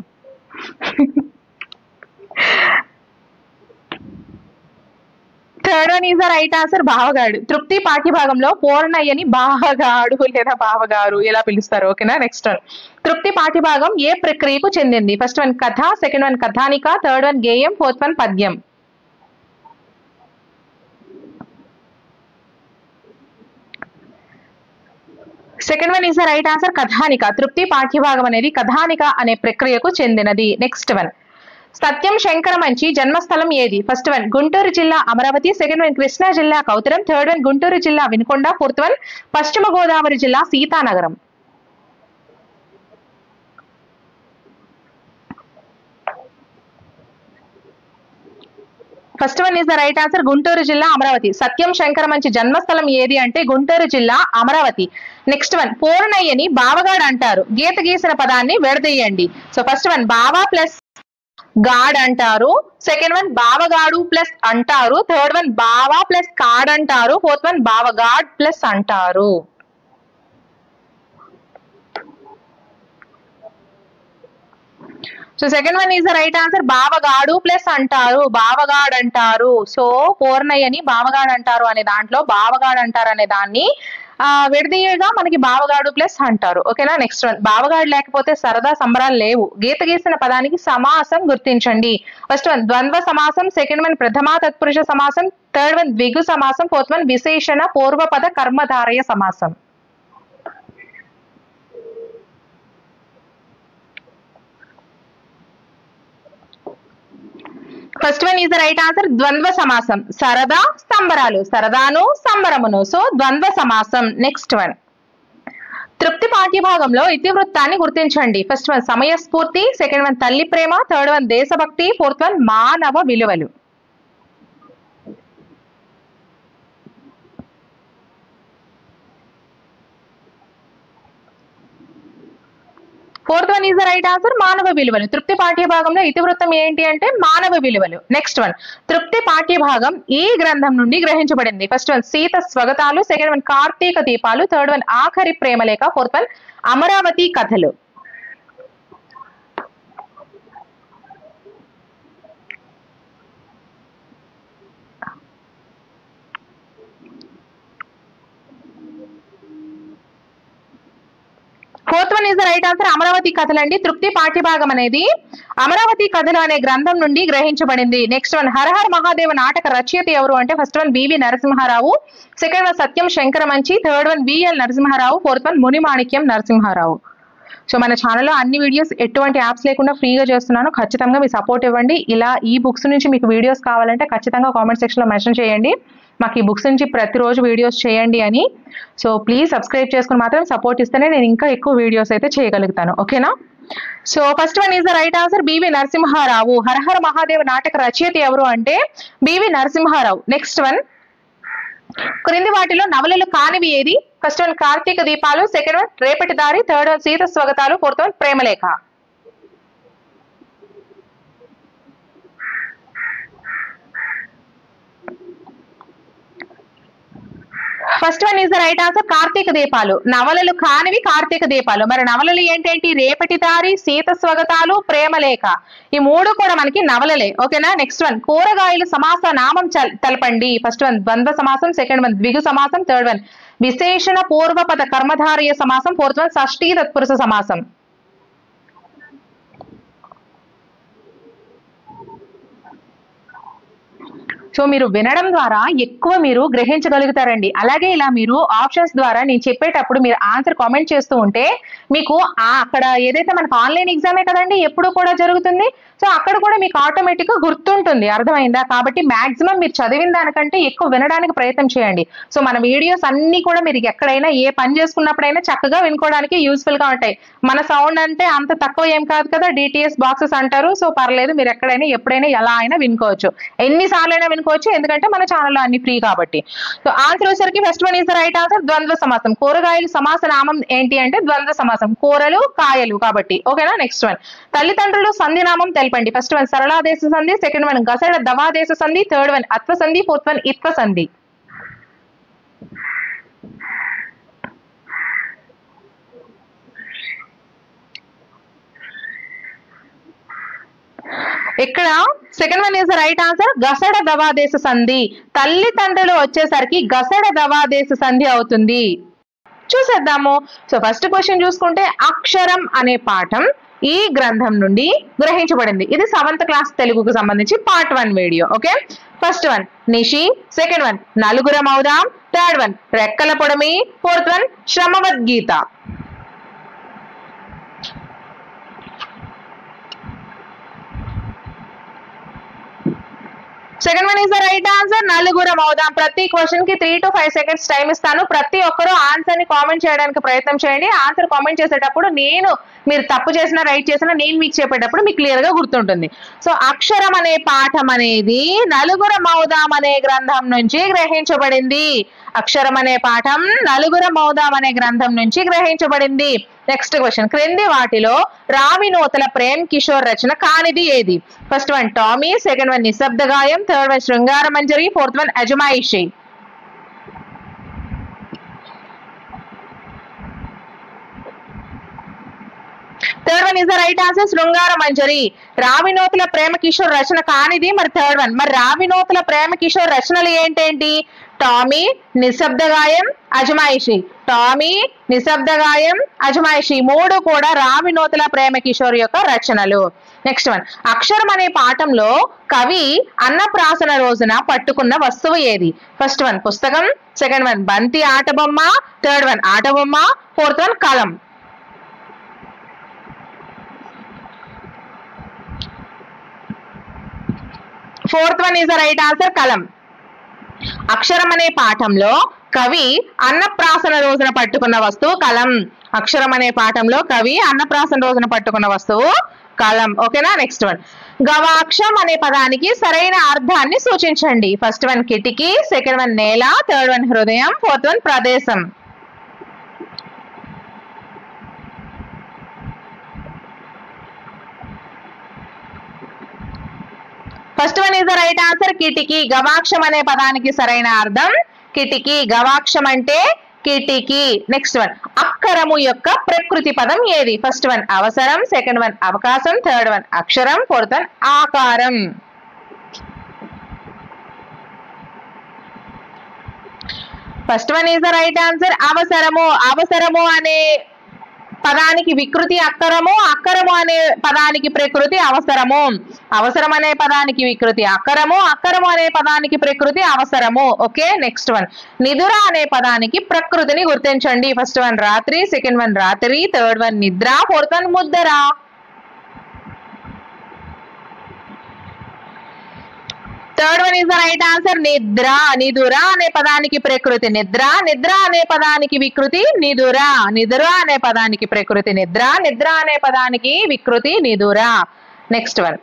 Third one is the right answer బావగాడు. తృప్తి పాఠ్యభాగంలో పూర్ణయ్యని బావగాడు లేదా బావగారు ఎలా పిలుస్తారు? ఓకేనా. నెక్స్ట్ వన్ తృప్తి పాఠ్యభాగం ఏ ప్రక్రియకు చెందింది? ఫస్ట్ వన్ కథ, సెకండ్ వన్ కథానిక, థర్డ్ వన్ గేయం, ఫోర్త్ వన్ పద్యం. Second one is the right answer కథానిక. తృప్తి పాఠ్యభాగం అనేది కథానిక అనే ప్రక్రియకు చెందినది. నెక్స్ట్ వన్ సత్యం శంకరమంచి జన్మస్థలం ఏది? ఫస్ట్ వన్ గుంటూరు జిల్లా అమరావతి, సెకండ్ వన్ కృష్ణా జిల్లా కౌతరం, థర్డ్ వన్ గుంటూరు జిల్లా వినుకొండ, ఫోర్త్ వన్ పశ్చిమ గోదావరి జిల్లా Sitanagaram. First one is the right answer Guntur జిల్లా అమరావతి. సత్యం శంకరమంచి జన్మస్థలం ఏది అంటే గుంటూరు జిల్లా అమరావతి. నెక్స్ట్ వన్ పూర్ణయ్యని బావగాడు అంటారు. గీత గీసిన పదాన్ని విడదీయండి. సో ఫస్ట్ వన్ బావా ప్లస్ గాడ్ అంటారు, సెకండ్ వన్ బావగాడు ప్లస్ అంటారు, థర్డ్ వన్ బావా ప్లస్ కాడ్ అంటారు, ఫోర్త్ వన్ బావగాడ్ ప్లస్ అంటారు. So second one is the right answer బావగాడు ప్లస్ అంటారు, బావగాడ్ అంటారు. సో పూర్ణయ్యని బావగాడు అంటారు అనే దాంట్లో బావగాడు అంటారు అనే దాన్ని విడదీయగా మనకి బావగాడు ప్లస్ అంటారు. ఓకేనా. నెక్స్ట్ వన్ బావగాడు లేకపోతే సరదా సంబరాలు లేవు. గీత గీసిన పదానికి సమాసం గుర్తించండి. ఫస్ట్ వన్ ద్వంద్వ సమాసం, సెకండ్ వన్ ప్రథమా తత్పురుష సమాసం, థర్డ్ వన్ ద్విగు సమాసం, ఫోర్త్ వన్ విశేషణ పూర్వపద కర్మధారయ సమాసం. First one is the right answer ద్వంద్వ సమాసం. సరదా సంబరాలు, సరదాను సంబరమును. సో ద్వంద్వ సమాసం. నెక్స్ట్ వన్ తృప్తి పాఠ్యభాగంలో ఇతివృత్తాన్ని గుర్తించండి. ఫస్ట్ వన్ సమయస్ఫూర్తి, సెకండ్ వన్ తల్లి ప్రేమ, థర్డ్ వన్ దేశభక్తి, ఫోర్త్ వన్ మానవ విలువలు. Fourth one is the right answer మానవ విలువలు. తృప్తి పాఠ్యభాగంలో ఇతివృత్తం ఏంటి అంటే మానవ విలువలు. నెక్స్ట్ వన్ తృప్తి పాఠ్యభాగం ఈ గ్రంథం నుండి గ్రహించబడింది. ఫస్ట్ వన్ సీత స్వగతాలు, సెకండ్ వన్ కార్తీక దీపాలు, థర్డ్ వన్ ఆఖరి ప్రేమలేఖ, ఫోర్త్ వన్ అమరావతి కథలు. Fourth one is the right answer Amaravati కథలు అండి. తృప్తి పాఠ్యభాగం అనేది అమరావతి కథలు అనే గ్రంథం నుండి గ్రహించబడింది. నెక్స్ట్ వన్ హరహర మహాదేవ నాటక రచయిత ఎవరు అంటే first one BV Narasimha Rao, second one Satyam Sankaramanchi, third one BL Narasimharao, fourth one Munimanikyam Narasimharao. So మన ఛానల్లో అన్ని వీడియోస్ ఎటువంటి యాప్స్ లేకుండా ఫ్రీగా చేస్తున్నాను. ఖచ్చితంగా మీ సపోర్ట్ ఇవ్వండి. ఇలా ఈ బుక్స్ నుంచి మీకు వీడియోస్ కావాలంటే ఖచ్చితంగా కామెంట్ సెక్షన్ లో మెన్షన్ చేయండి. మాకు ఈ బుక్స్ నుంచి ప్రతిరోజు వీడియోస్ చేయండి అని. సో ప్లీజ్ సబ్స్క్రైబ్ చేసుకుని మాత్రం సపోర్ట్ ఇస్తేనే నేను ఇంకా ఎక్కువ వీడియోస్ అయితే చేయగలుగుతాను. ఓకేనా. So first one is the right answer BV Narasimharao. హరహర మహాదేవ నాటక రచయిత ఎవరు అంటే బివి నరసింహారావు. నెక్స్ట్ వన్ క్రింది వాటిలో నవలలు కానివి ఏది? ఫస్ట్ వన్ కార్తీక దీపాలు, సెకండ్ వన్ రేపటి దారి, థర్డ్ వన్ సీత స్వగతాలు, ఫోర్త్ వన్ ప్రేమలేఖ. First one is the right answer Karthika దీపాలు. నవలలు కానివి కార్తీక దీపాలు. మరి నవలలు ఏంటంటే రేపటి దారి, సీత స్వగతాలు, ప్రేమలేఖ. ఈ మూడు కూడా మనకి నవలలే. ఓకేనా. నెక్స్ట్ వన్ కూరగాయలు సమాస నామం తెలపండి. ఫస్ట్ వన్ ద్వంద్వ సమాసం, సెకండ్ వన్ ద్విగు సమాసం, థర్డ్ వన్ విశేషణ పూర్వపద కర్మధారయ సమాసం, ఫోర్త్ వన్ షష్ఠీ తత్పురుష సమాసం. సో మీరు వినడం ద్వారా ఎక్కువ మీరు గ్రహించగలుగుతారండి. అలాగే ఇలా మీరు ఆప్షన్స్ ద్వారా నేను చెప్పేటప్పుడు మీరు ఆన్సర్ కామెంట్ చేస్తూ ఉంటే మీకు అక్కడ ఏదైతే మనకు ఆన్లైన్ ఎగ్జామే కదండి ఎప్పుడు కూడా జరుగుతుంది, సో అక్కడ కూడా మీకు ఆటోమేటిక్ గా గుర్తుంటుంది. అర్థమైందా? కాబట్టి మాక్సిమం మీరు చదివిన దానికంటే ఎక్కువ వినడానికి ప్రయత్నం చేయండి. సో మన వీడియోస్ అన్ని కూడా మీరు ఎక్కడైనా ఏ పని చేసుకున్నప్పుడైనా చక్కగా వినుకోవడానికి యూస్ఫుల్ గా ఉంటాయి. మన సౌండ్ అంటే అంత తక్కువ ఏం కాదు కదా, డిటిఎస్ బాక్సెస్ అంటారు. సో పర్లేదు, మీరు ఎక్కడైనా ఎప్పుడైనా ఎలా అయినా వినుకోవచ్చు, ఎన్నిసార్లు అయినా వినుకోవచ్చు, ఎందుకంటే మన ఛానల్లో అన్ని ఫ్రీ కాబట్టి. సో ఆన్సర్ వచ్చేసరికి first one is the right answer, ద్వంద్వ సమాసం. కూరగాయలు సమాస నామం ఏంటి అంటే ద్వంద్వ సమాసం, కూరలు కాయలు కాబట్టి. ఓకేనా? నెక్స్ట్ వన్, తల్లిదండ్రులు సంధి నామం తెలపండి. ఫస్ట్ వన్ సరళాదేశ సంధి, సెకండ్ వన్ గసడ దవాదేశ సంధి, థర్డ్ వన్ అత్వ సంధి, ఫోర్త్ వన్ ఇత్వ సంధి. ఇక్కడ second one is the right answer, గసడ దవాదేశ సంధి. తల్లిదండ్రులు వచ్చేసరికి గసడ దవాదేశ సంధి అవుతుంది. చూసేద్దాము. సో ఫస్ట్ క్వశ్చన్ చూసుకుంటే, అక్షరం అనే పాఠం ఈ గ్రంథం నుండి గ్రహించబడింది. ఇది 7th క్లాస్ తెలుగుకు సంబంధించి part 1 video. Okay, first one నిషి, సెకండ్ వన్ నలుగురం అవుదాం, థర్డ్ వన్ రెక్కల పొడమి, ఫోర్త్ వన్ శ్రమవద్గీత. Second one is the right answer, నలుగురం అవుదాం. ప్రతి క్వశ్చన్ కి 3 to 5 seconds టైం ఇస్తాను. ప్రతి ఒక్కరూ ఆన్సర్ ని కామెంట్ చేయడానికి ప్రయత్నం చేయండి. ఆన్సర్ కామెంట్ చేసేటప్పుడు మీరు తప్పు చేసినా రైట్ చేసినా నేను మీకు చెప్పేటప్పుడు మీకు క్లియర్ గా గుర్తుంటుంది. సో అక్షరం అనే పాఠం అనేది నలుగురం అవుదాం అనే గ్రంథం నుంచి గ్రహించబడింది. అక్షరం అనే పాఠం నలుగురం అవుదాం అనే గ్రంథం నుంచి గ్రహించబడింది. నెక్స్ట్ క్వశ్చన్, క్రింది వాటిలో రావినోతల ప్రేమ్ కిషోర్ రచన కానిది ఏది? First one Tommy, second one నిశ్శబ్ద గాయం, థర్డ్ వన్ శృంగార మంజరి, ఫోర్త్ వన్ అజమాయిషి. Third one is the right answer, శృంగార మంజరి. రావినోతుల ప్రేమ కిషోర్ రచన కానిది మరి థర్డ్ వన్. మరి రావినోతుల ప్రేమ కిషోర్ రచనలు ఏంటేంటి? టామీ, నిశ్శబ్ద గాయం, అజమాయిషి. టామీ, నిశ్శబ్ద గాయం, అజమాయిషి మూడు కూడా రావినోతుల ప్రేమ కిషోర్ యొక్క రచనలు. నెక్స్ట్ వన్, అక్షరం అనే పాఠంలో కవి అన్నప్రాసన రోజున పట్టుకున్న వస్తువు ఏది? ఫస్ట్ వన్ పుస్తకం, సెకండ్ వన్ బంతి ఆట బొమ్మ, థర్డ్ వన్ ఆట బొమ్మ, ఫోర్త్ వన్ కలం. Fourth one is the right answer, కలం. అక్షరం అనే పాఠంలో కవి అన్నప్రాసన రోజున పట్టుకున్న వస్తువు కలం. అక్షరం అనే పాఠంలో కవి అన్నప్రాసన రోజున పట్టుకున్న వస్తువు కలం. ఓకేనా? నెక్స్ట్ వన్, గవాక్షం అనే పదానికి సరైన అర్థాన్ని సూచించండి. ఫస్ట్ వన్ కిటికీ, సెకండ్ వన్ నేల, థర్డ్ వన్ హృదయం, ఫోర్త్ వన్ ప్రదేశం. First one is the right answer, కిటికీ. గవాక్షం అనే పదానికి సరైన అర్థం కిటికీ. గవాక్షం అంటే కిటికీ. నెక్స్ట్ వన్, అక్కరము యొక్క ప్రకృతి పదం ఏది? ఫస్ట్ వన్ అవసరం, సెకండ్ వన్ అవకాశం, థర్డ్ వన్ అక్షరం, ఫోర్త్ వన్ ఆకారం. First one is the right answer, అవసరము. అవసరము అనే పదానికి వికృతి అక్కరము, అక్కరము అనే పదానికి ప్రకృతి అవసరము. అవసరం అనే పదానికి వికృతి అక్కరము, అక్కరము అనే పదానికి ప్రకృతి అవసరము. ఓకే, నెక్స్ట్ వన్, నిదుర అనే పదానికి ప్రకృతిని గుర్తించండి. ఫస్ట్ వన్ రాత్రి, సెకండ్ వన్ రాత్రి, థర్డ్ వన్ నిద్ర, ఫోర్త్ వన్ ముద్దర. Third one is the right answer, నిద్ర. నిదుర అనే పదానికి ప్రకృతి నిద్ర, నిద్ర అనే పదానికి వికృతి నిదుర. నిదుర అనే పదానికి ప్రకృతి నిద్ర, నిద్ర అనే పదానికి వికృతి నిదుర. నెక్స్ట్ వన్,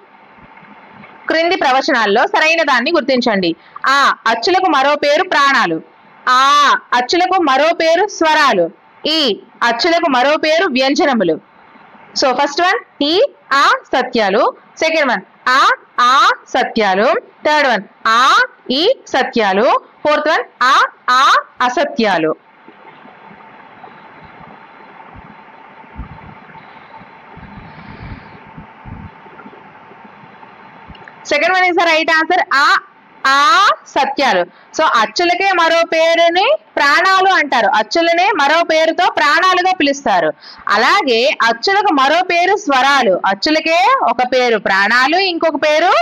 క్రింది ప్రవచనాల్లో సరైన దాన్ని గుర్తించండి. ఆ అచ్చులకు మరో పేరు ప్రాణాలు, ఆ అచ్చులకు మరో పేరు స్వరాలు, ఈ అచ్చులకు మరో పేరు వ్యంజనములు. సో ఫస్ట్ వన్ ఈ ఆ సత్యాలు, సెకండ్ వన్ ఆ సత్యాలు, థర్డ్ వన్ ఈ సత్యాలు, ఫోర్త్ వన్ ఆ అసత్యాలు. Second one is the right answer, ఆ సత్యాలు. సో అచ్చులకే మరో పేరుని ప్రాణాలు అంటారు, అచ్చులనే మరో పేరుతో ప్రాణాలుగా పిలుస్తారు. అలాగే అచ్చులకు మరో పేరు స్వరాలు. అచ్చులకే ఒక పేరు ప్రాణాలు, ఇంకొక పేరు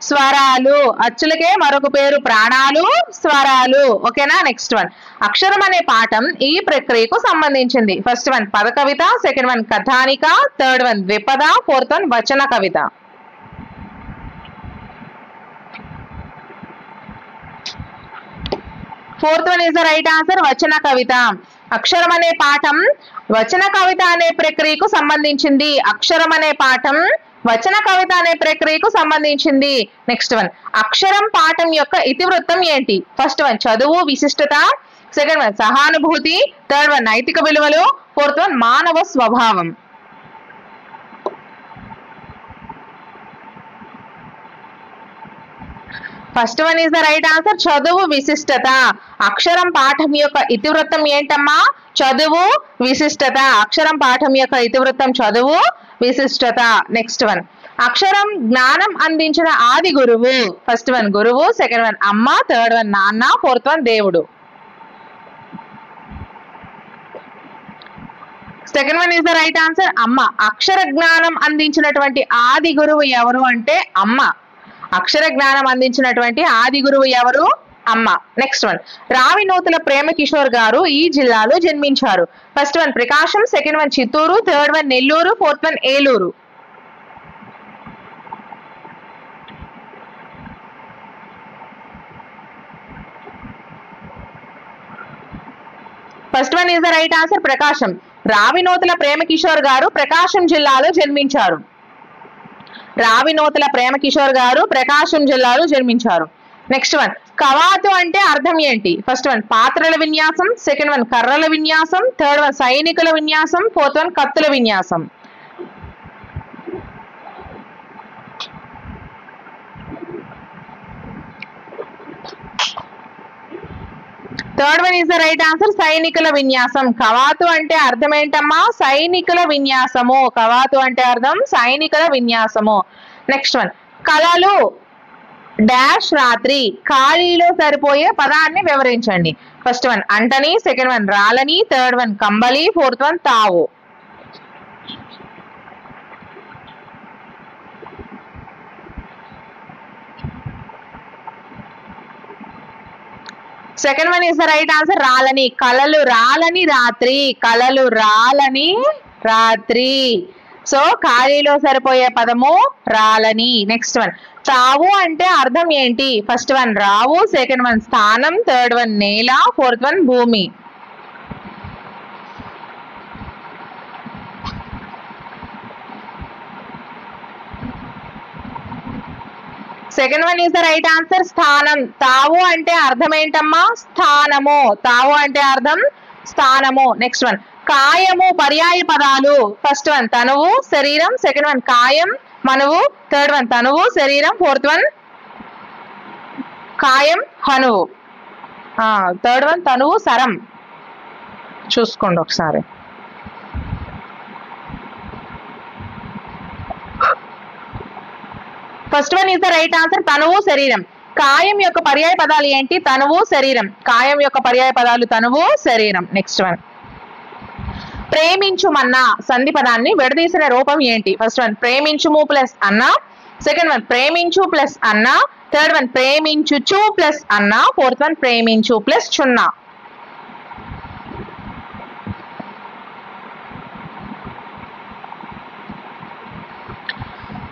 స్వరాలు. అచ్చులకే మరొక పేరు ప్రాణాలు, స్వరాలు. ఓకేనా. నెక్స్ట్ వన్, అక్షరం అనే పాఠం ఈ ప్రక్రియకు సంబంధించింది. ఫస్ట్ వన్ పద కవిత, సెకండ్ వన్ కథానిక, థర్డ్ వన్ ద్విపద, ఫోర్త్ వన్ వచన కవిత. Fourth one is the right answer, వచన కవిత. అక్షరం అనే పాఠం వచన కవిత అనే ప్రక్రియకు సంబంధించింది. అక్షరం అనే పాఠం వచన కవిత అనే ప్రక్రియకు సంబంధించింది. నెక్స్ట్ వన్, అక్షరం పాఠం యొక్క ఇతివృత్తం ఏంటి? ఫస్ట్ వన్ చదువు విశిష్టత, సెకండ్ వన్ సహానుభూతి, థర్డ్ వన్ నైతిక విలువలు, ఫోర్త్ వన్ మానవ స్వభావం. First one is the right answer, చదువు విశిష్టత. అక్షరం పాఠం యొక్క ఇతివృత్తం ఏంటమ్మా? చదువు విశిష్టత. అక్షరం పాఠం యొక్క ఇతివృత్తం చదువు విశిష్టత. నెక్స్ట్ వన్, అక్షరం జ్ఞానం అందించిన ఆది గురువు. ఫస్ట్ వన్ గురువు, సెకండ్ వన్ అమ్మ, థర్డ్ వన్ నాన్న, ఫోర్త్ వన్ దేవుడు. Second one is the right answer, అమ్మ. అక్షర జ్ఞానం అందించినటువంటి ఆది గురువు ఎవరు అంటే అమ్మ. అక్షర జ్ఞానం అందించినటువంటి ఆది గురువు ఎవరు? అమ్మ. నెక్స్ట్ వన్, రావినూతుల ప్రేమ కిషోర్ గారు ఈ జిల్లాలో జన్మించారు. First one Prakasam, second one Chittoor, third one Nellore, fourth one Eluru. First one is the right answer, Prakasam. Ravinuthala Prema Kishore గారు ప్రకాశం జిల్లాలో జన్మించారు. రావినూతుల ప్రేమ కిషోర్ గారు ప్రకాశం జిల్లాలో జన్మించారు. నెక్స్ట్ వన్, కవాతు అంటే అర్థం ఏంటి? ఫస్ట్ వన్ పాత్రల విన్యాసం, సెకండ్ వన్ కర్రల విన్యాసం, థర్డ్ వన్ సైనికుల విన్యాసం, ఫోర్త్ వన్ కత్తుల విన్యాసం. Third one is the right answer, సైనికుల విన్యాసం. కవాతు అంటే అర్థం ఏంటమ్మా? సైనికుల విన్యాసము. కవాతు అంటే అర్థం సైనికుల విన్యాసము. నెక్స్ట్ వన్, కళలు డాష్ రాత్రి. ఖాళీలో సరిపోయే పదాన్ని వివరించండి. ఫస్ట్ వన్ అంటని, సెకండ్ వన్ రాలని, థర్డ్ వన్ కంబలి, ఫోర్త్ వన్ తావు. Second one is the right answer, రాలని. కళలు రాలని రాత్రి. కళలు రాలని రాత్రి. సో ఖాళీలో సరిపోయే పదము రాలని. నెక్స్ట్ వన్, తావు అంటే అర్థం ఏంటి? ఫస్ట్ వన్ రావు, సెకండ్ వన్ స్థానం, థర్డ్ వన్ నేల, ఫోర్త్ వన్ భూమి. Second one is the right answer, స్థానం. తావు అంటే అర్థం ఏంటమ్మా? స్థానము. తావు అంటే అర్థం స్థానము. నెక్స్ట్ వన్, కాయము పర్యాయ పదాలు. ఫస్ట్ వన్ తనువు శరీరం, సెకండ్ వన్ కాయం మనువు, థర్డ్ వన్ తనువు శరీరం, ఫోర్త్ వన్ కాయం హనువు, థర్డ్ వన్ తనువు సరం. చూసుకోండి ఒకసారి. First one is the right answer, తనువు శరీరం. కాయం యొక్క పర్యాయ పదాలు ఏంటి? తనువు శరీరం. కాయం యొక్క పర్యాయ పదాలు తనువు శరీరం. నెక్స్ట్ వన్, ప్రేమించుమన్నా సంధి పదాన్ని విడదీసిన రూపం ఏంటి? ఫస్ట్ వన్ ప్రేమించుము ప్లస్ అన్న, సెకండ్ వన్ ప్రేమించు ప్లస్ అన్న, థర్డ్ వన్ ప్రేమించుచు ప్లస్ అన్న, ఫోర్త్ వన్ ప్రేమించు ప్లస్ చున్నా.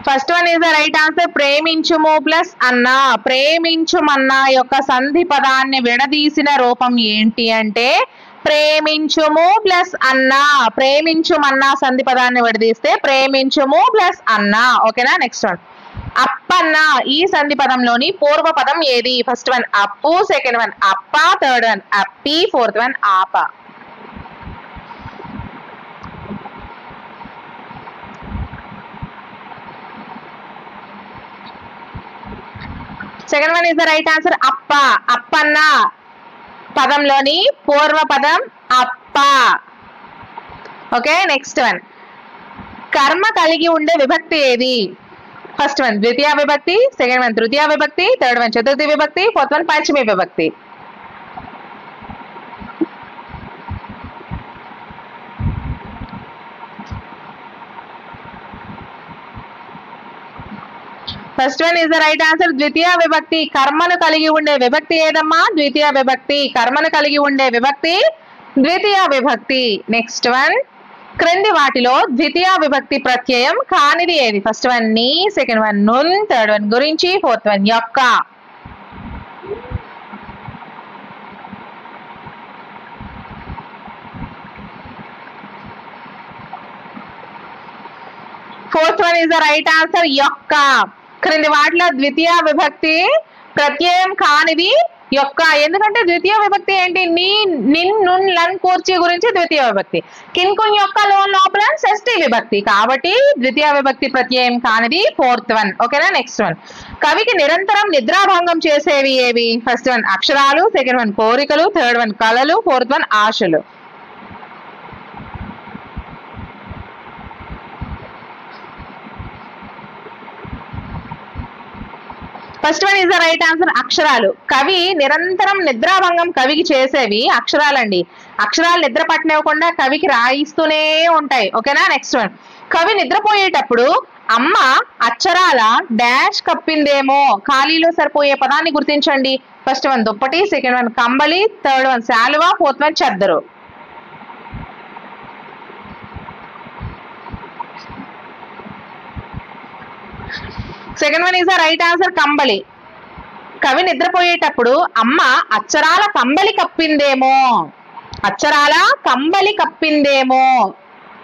First one is the right answer, ప్రేమించుము ప్లస్ అన్న. ప్రేమించుమన్నా యొక్క సంధి పదాన్ని విడదీసిన రూపం ఏంటి అంటే ప్రేమించుము ప్లస్ అన్న. ప్రేమించుమన్నా సంధి పదాన్ని విడదీస్తే ప్రేమించుము ప్లస్ అన్న. ఓకేనా. నెక్స్ట్ వన్, అప్పన్న ఈ సంధి పదంలోని పూర్వ పదం ఏది? ఫస్ట్ వన్ అప్పు, సెకండ్ వన్ అప్ప, థర్డ్ వన్ అప్పి, ఫోర్త్ వన్ ఆప. Second one is the right answer, అప్ప. అప్పన్న పదంలోని పూర్వ పదం అప్ప. ఓకే. నెక్స్ట్ వన్, కర్మ కలిగి ఉండే విభక్తి ఏది? ఫస్ట్ వన్ ద్వితీయ విభక్తి, సెకండ్ వన్ తృతీయ విభక్తి, థర్డ్ వన్ చతుర్థి విభక్తి, ఫోర్త్ వన్ పంచమి విభక్తి. First one is the right answer. ద్వితీయ విభక్తి. కర్మను కలిగి ఉండే విభక్తి ఏదమ్మా? ద్వితీయ విభక్తి. కర్మను కలిగి ఉండే విభక్తి ద్వితీయ విభక్తి. నెక్స్ట్ వన్, క్రింది వాటిలో ద్వితీయ విభక్తి ప్రత్యయం కానిది ఏది? ఫస్ట్ వన్ నీ, సెకండ్ వన్ నున్, థర్డ్ వన్ గురించి, ఫోర్త్ వన్ యొక్క. Fourth one is the right answer, యొక్క. క్రింది వాటిలో ద్వితీయ విభక్తి ప్రత్యయం కానిది యొక్క. ఎందుకంటే ద్వితీయ విభక్తి ఏంటి? నీ, నిన్, నున్, లన్, కూర్చి గురించి ద్వితీయ విభక్తి. కిన్, కున్, యొక్క, లోన్, లోపల షష్ఠి విభక్తి. కాబట్టి ద్వితీయ విభక్తి ప్రత్యయం కానిది ఫోర్త్ వన్. ఓకేనా? నెక్స్ట్ వన్, కవికి నిరంతరం నిద్రాభంగం చేసేవి ఏవి? ఫస్ట్ వన్ అక్షరాలు, సెకండ్ వన్ కోరికలు, థర్డ్ వన్ కళలు, ఫోర్త్ వన్ ఆశలు. First one is the right answer, అక్షరాలు. కవి నిరంతరం నిద్రాభంగం కవికి చేసేవి అక్షరాలండి. అక్షరాలు నిద్ర పట్టనివ్వకుండా కవికి రాయిస్తూనే ఉంటాయి. ఓకేనా? నెక్స్ట్ వన్, కవి నిద్రపోయేటప్పుడు అమ్మ అక్షరాల డాష్ కప్పిందేమో. ఖాళీలో సరిపోయే పదాన్ని గుర్తించండి. ఫస్ట్ వన్ దుప్పటి, సెకండ్ వన్ కంబళి, థర్డ్ వన్ శాలువా, ఫోర్త్ వన్ చద్దరు. Second one is the right answer, కంబళి. కవి నిద్రపోయేటప్పుడు అమ్మ అక్షరాల కంబళి కప్పిందేమో. అక్షరాల కంబళి కప్పిందేమో.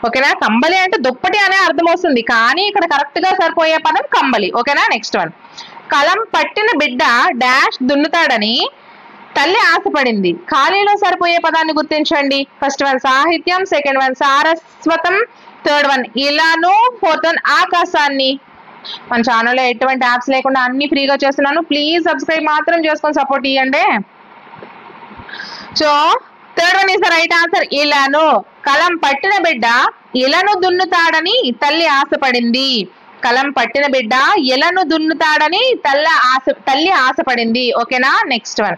ఓకేనా? కంబళి అంటే దుప్పటి అనే అర్థం వస్తుంది, కానీ ఇక్కడ కరెక్ట్ గా సరిపోయే పదం కంబళి. ఓకేనా? నెక్స్ట్ వన్, కలం పట్టిన బిడ్డ డాష్ దున్నుతాడని తల్లి ఆశపడింది. ఖాళీలో సరిపోయే పదాన్ని గుర్తించండి. ఫస్ట్ వన్ సాహిత్యం, సెకండ్ వన్ సారస్వతం, థర్డ్ వన్ ఇలాను, ఫోర్త్ వన్ ఆకాశాన్ని. మన ఛానల్లో ఎటువంటి యాప్స్ లేకుండా అన్ని ఫ్రీగా చేస్తున్నాను. ప్లీజ్ సబ్స్క్రైబ్ మాత్రం చేసుకొని సపోర్ట్ ఇవ్వండి. So third one is the right answer, ఇలాను. కలం పట్టిన బిడ్డ ఇలను దున్నుతాడని తల్లి ఆశపడింది. కలం పట్టిన బిడ్డ ఇలను దున్నుతాడని తల్లి ఆశపడింది. ఓకేనా? నెక్స్ట్ వన్,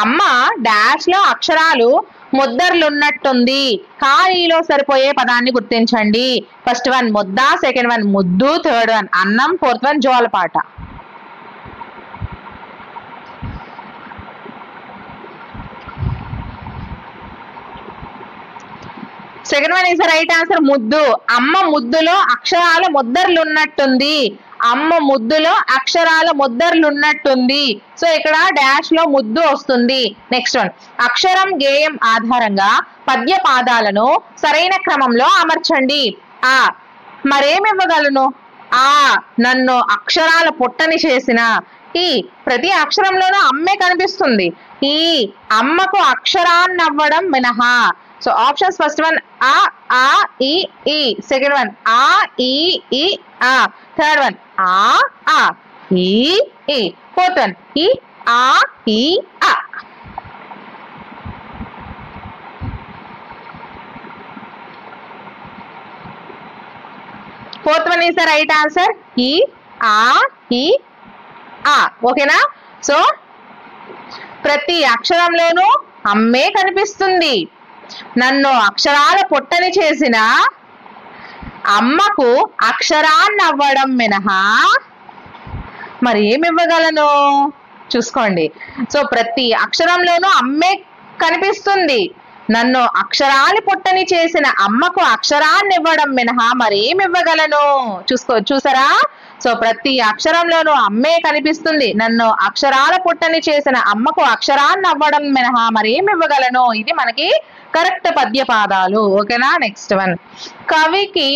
అమ్మ డాష్ లో అక్షరాలు ముద్దర్లున్నట్టుంది. ఖాళీలో సరిపోయే పదాన్ని గుర్తించండి. ఫస్ట్ వన్ ముద్ద, సెకండ్ వన్ ముద్దు, థర్డ్ వన్ అన్నం, ఫోర్త్ వన్ జోలపాట. Second one is right answer, ముద్దు. అమ్మ ముద్దులో అక్షరాల ముద్దర్లున్నట్టుంది. అమ్మ ముద్దులో అక్షరాల ముద్దర్లున్నట్టుంది. సో ఇక్కడ డాష్ లో ముద్దు వస్తుంది. నెక్స్ట్ వన్, అక్షరం గేయం ఆధారంగా పద్య పాదాలను సరైన క్రమంలో అమర్చండి. ఆ మరేమివ్వగలను? ఆ నన్ను అక్షరాల పుట్టని చేసిన. ఈ ప్రతి అక్షరంలోనూ అమ్మే కనిపిస్తుంది. ఈ అమ్మకు అక్షరాన్నవ్వడం మినహా. సో ఆప్షన్స్, ఫస్ట్ వన్ ఆ ఈ ఈ, సెకండ్ వన్ ఆ ఈ ఈ ఆ, థర్డ్ వన్ ఆ ఈ ఈ, ఫోర్త్ వన్ ఈ ఆ ఈ ఆ. Fourth one is the right answer, ఈ ఆ ఈ ఆ. ఓకేనా? సో ప్రతి అక్షరంలోనూ అమ్మే కనిపిస్తుంది. నన్ను అక్షరాల పుట్టని చేసిన అమ్మకు అక్షరాన్నవ్వడం మినహా మరి ఏమివ్వగలను? చూసుకోండి. సో ప్రతి అక్షరంలోనూ అమ్మే కనిపిస్తుంది. నన్ను అక్షరాలు పుట్టని చేసిన అమ్మకు అక్షరాన్ని ఇవ్వడం మినహా మరి ఏమివ్వగలను? చూసారా? సో ప్రతి అక్షరంలోనూ అమ్మే కనిపిస్తుంది. నన్ను అక్షరాల పుట్టని చేసిన అమ్మకు అక్షరాన్ని అవ్వడం మినహా మరి ఏమివ్వగలను? ఇది మనకి కరెక్ట్ పద్య పాదాలు. ఓకేనా? నెక్స్ట్ వన్, కవికి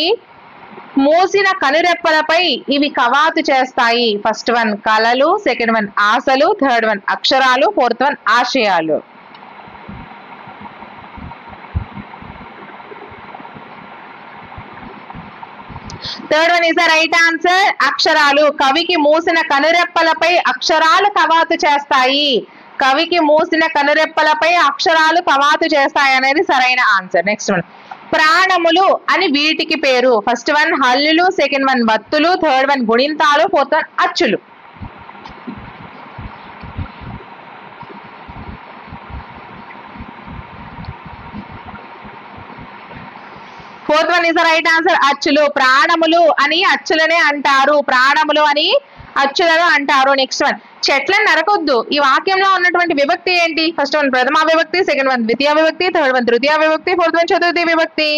మూసిన కనురెప్పలపై ఇవి కవాతు చేస్తాయి. ఫస్ట్ వన్ కళలు, సెకండ్ వన్ ఆశలు, థర్డ్ వన్ అక్షరాలు, ఫోర్త్ వన్ ఆశయాలు. Third one is the right answer, అక్షరాలు. కవికి మూసిన కనురెప్పలపై అక్షరాలు కవాతు చేస్తాయి. కవికి మూసిన కనురెప్పలపై అక్షరాలు కవాతు చేస్తాయి అనేది సరైన ఆన్సర్. నెక్స్ట్ వన్, ప్రాణములు అని వీటికి పేరు. ఫస్ట్ వన్ హల్లులు, సెకండ్ వన్ వత్తులు, థర్డ్ వన్ గుణింతాలు, ఫోర్త్ వన్ అచ్చులు. Fourth one is the right answer, అచ్చులు. ప్రాణములు అని అచ్చులనే అంటారు, ప్రాణములు అని అచ్చులను అంటారు. నెక్స్ట్ వన్ చెట్లను నరకొద్దు ఈ వాక్యంలో ఉన్నటువంటి విభక్తి ఏంటి? ఫస్ట్ వన్ ప్రథమ విభక్తి, సెకండ్ వన్ ద్వితీయ విభక్తి, థర్డ్ వన్ తృతీయ విభక్తి, ఫోర్త్ వన్ చతుర్థి విభక్తి.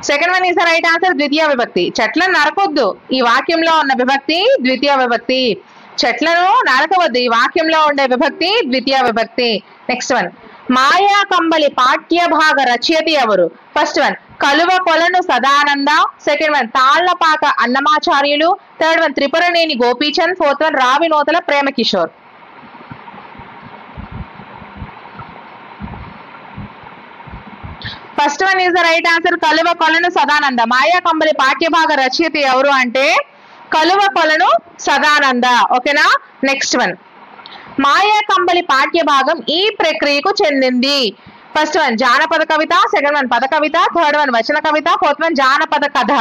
Second one is the right answer, ద్వితీయ విభక్తి. చెట్లను నరకొద్దు ఈ వాక్యంలో ఉన్న విభక్తి ద్వితీయ విభక్తి. చెట్లను నరకవద్దు ఈ వాక్యంలో ఉండే విభక్తి ద్వితీయ విభక్తి. నెక్స్ట్ వన్ మాయా కంబలి పాఠ్య భాగ రచయిత ఎవరు? First one Kaluva Kolanu Sadananda, second one Tallapaka Annamacharyulu, third one Tripuraneni Gopichand, fourth one Ravinuthala Premkishore. First one is the right answer, Kaluva Kolanu Sadananda. మాయా కంబలి పాఠ్యభాగ రచయిత ఎవరు అంటే కలువ కొలను సదానంద. ఓకేనా. నెక్స్ట్ వన్ మాయా కంబలి పాఠ్యభాగం ఈ ప్రక్రియకు చెందింది. ఫస్ట్ వన్ జానపద కవిత, సెకండ్ వన్ పద కవిత, థర్డ్ వన్ వచన కవిత, ఫోర్త్ వన్ జానపద కథ.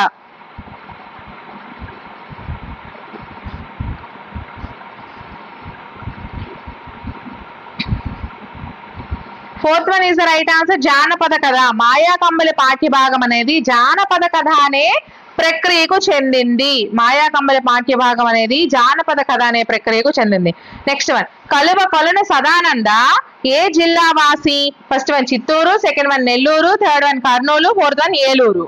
Fourth one is the right answer, జానపద కథ. మాయా కంబలి పాఠ్యభాగం అనేది జానపద కథ అనే ప్రక్రియకు చెందింది. మాయా కంబలి పాఠ్యభాగం అనేది జానపద కథ అనే ప్రక్రియకు చెందింది. నెక్స్ట్ వన్ కలువ కొలను సదానంద ఏ జిల్లా వాసి? First one Chittoor, second one Nellore, third one Kurnool, fourth one Eluru.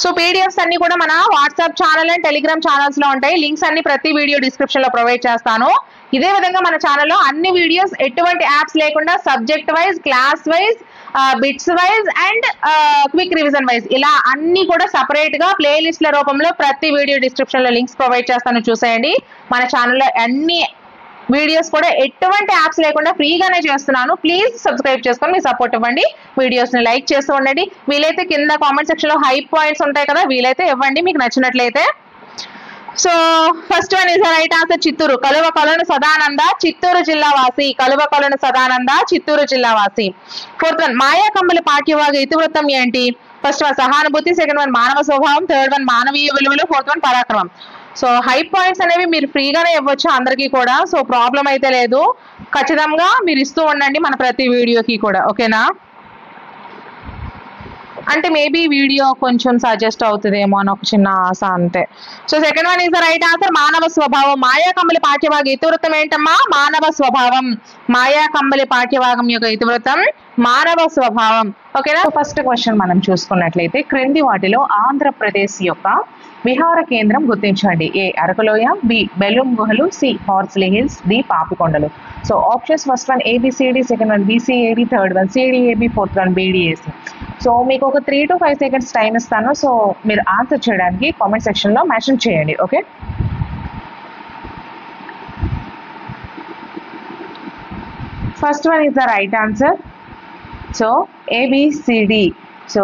So PDFs అన్ని కూడా మన WhatsApp channel and Telegram channels లో ఉంటాయి. లింక్స్ అన్ని ప్రతి వీడియో డిస్క్రిప్షన్ లో ప్రొవైడ్ చేస్తాను. ఇదే విధంగా మన ఛానల్లో అన్ని వీడియోస్ ఎటువంటి యాప్స్ లేకుండా subject wise, class wise, bits wise and quick revision wise ఇలా అన్ని కూడా సపరేట్ గా ప్లేలిస్ట్ల రూపంలో ప్రతి వీడియో డిస్క్రిప్షన్ లో లింక్స్ ప్రొవైడ్ చేస్తాను, చూసేయండి. మన ఛానల్లో అన్ని వీడియోస్ కూడా ఎటువంటి యాప్స్ లేకుండా ఫ్రీగానే చేస్తున్నాను. ప్లీజ్ సబ్స్క్రైబ్ చేసుకొని మీ సపోర్ట్ ఇవ్వండి. వీడియోస్ ని లైక్ చేస్తూ ఉండండి. వీలైతే కింద కామెంట్ సెక్షన్ లో హై పాయింట్స్ ఉంటాయి కదా, వీలైతే ఇవ్వండి మీకు నచ్చినట్లయితే. So first one is right answer, Chittoor. కలువ కొలను సదానంద చిత్తూరు జిల్లా వాసి. కలువ కొలను సదానంద చిత్తూరు జిల్లా వాసి. ఫోర్త్ వన్ మాయా కంబలి పాఠ్యభాగ ఇతివృత్తం ఏంటి? ఫస్ట్ వన్ సహానుభూతి, సెకండ్ వన్ మానవ స్వభావం, థర్డ్ వన్ మానవీయ విలువలు, ఫోర్త్ వన్ పరాక్రమం. సో హై పాయింట్స్ అనేవి మీరు ఫ్రీగానే ఇవ్వచ్చు అందరికీ కూడా. సో ప్రాబ్లం అయితే లేదు, ఖచ్చితంగా మీరు ఇస్తూ ఉండండి మన ప్రతి వీడియోకి కూడా. ఓకేనా. అంటే మేబీ వీడియో కొంచెం సజెస్ట్ అవుతుందేమో అని ఒక చిన్న ఆశ అంతే. So second one is the right answer, మానవ స్వభావం. మాయా కంబలి పాఠ్యభాగ ఇతివృత్తం ఏంటమ్మా? మానవ స్వభావం. మాయా కంబలి పాఠ్యభాగం యొక్క ఇతివృత్తం మానవ స్వభావం. ఓకేనా. ఫస్ట్ క్వశ్చన్ మనం చూసుకున్నట్లయితే క్రింది వాటిలో ఆంధ్రప్రదేశ్ యొక్క విహార కేంద్రం గుర్తించండి. ఏ అరకులోయ, బి బెలూం గుహలు, సి హార్స్లీ హిల్స్, డి పాపికొండలు. So options first one A B C D, second one B C A D, third one C D A B, fourth one B D A C. So మీకు ఒక 3 to 5 seconds టైం ఇస్తాను. సో మీరు ఆన్సర్ చేయడానికి కామెంట్ సెక్షన్ లో మెన్షన్ చేయండి. Okay. First one is the right answer. So A B C D. So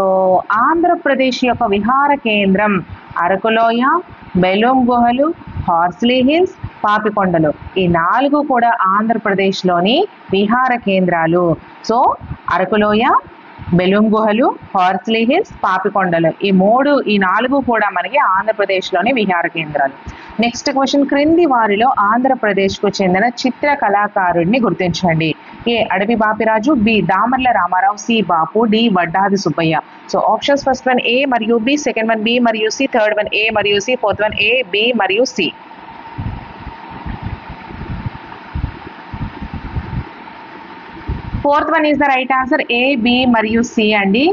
Andhra Pradesh యొక్క విహార కేంద్రం అరకులోయ, బెలూం గుహలు, హార్స్లీ హిల్స్, పాపికొండలు. ఈ 4 కూడా ఆంధ్రప్రదేశ్లోని విహార కేంద్రాలు. సో అరకులోయ, బెలూం గుహలు, హార్స్లీ హిల్స్, పాపికొండలు ఈ 4 కూడా మనకి ఆంధ్రప్రదేశ్లోని విహార కేంద్రాలు. నెక్స్ట్ క్వశ్చన్ క్రింది వారిలో ఆంధ్రప్రదేశ్కు చెందిన చిత్ర కళాకారుడిని గుర్తించండి. A Adavi Bapiraju, B Damarla Ramarao, C Bapu, D Vaddadi Subbayya. So options first one A మరియు బి, సెకండ్ వన్ బి మరియు సి, థర్డ్ వన్ ఏ మరియు C, fourth one A, B మరియు C. Fourth one is the right answer, A, B మరియు C అండి.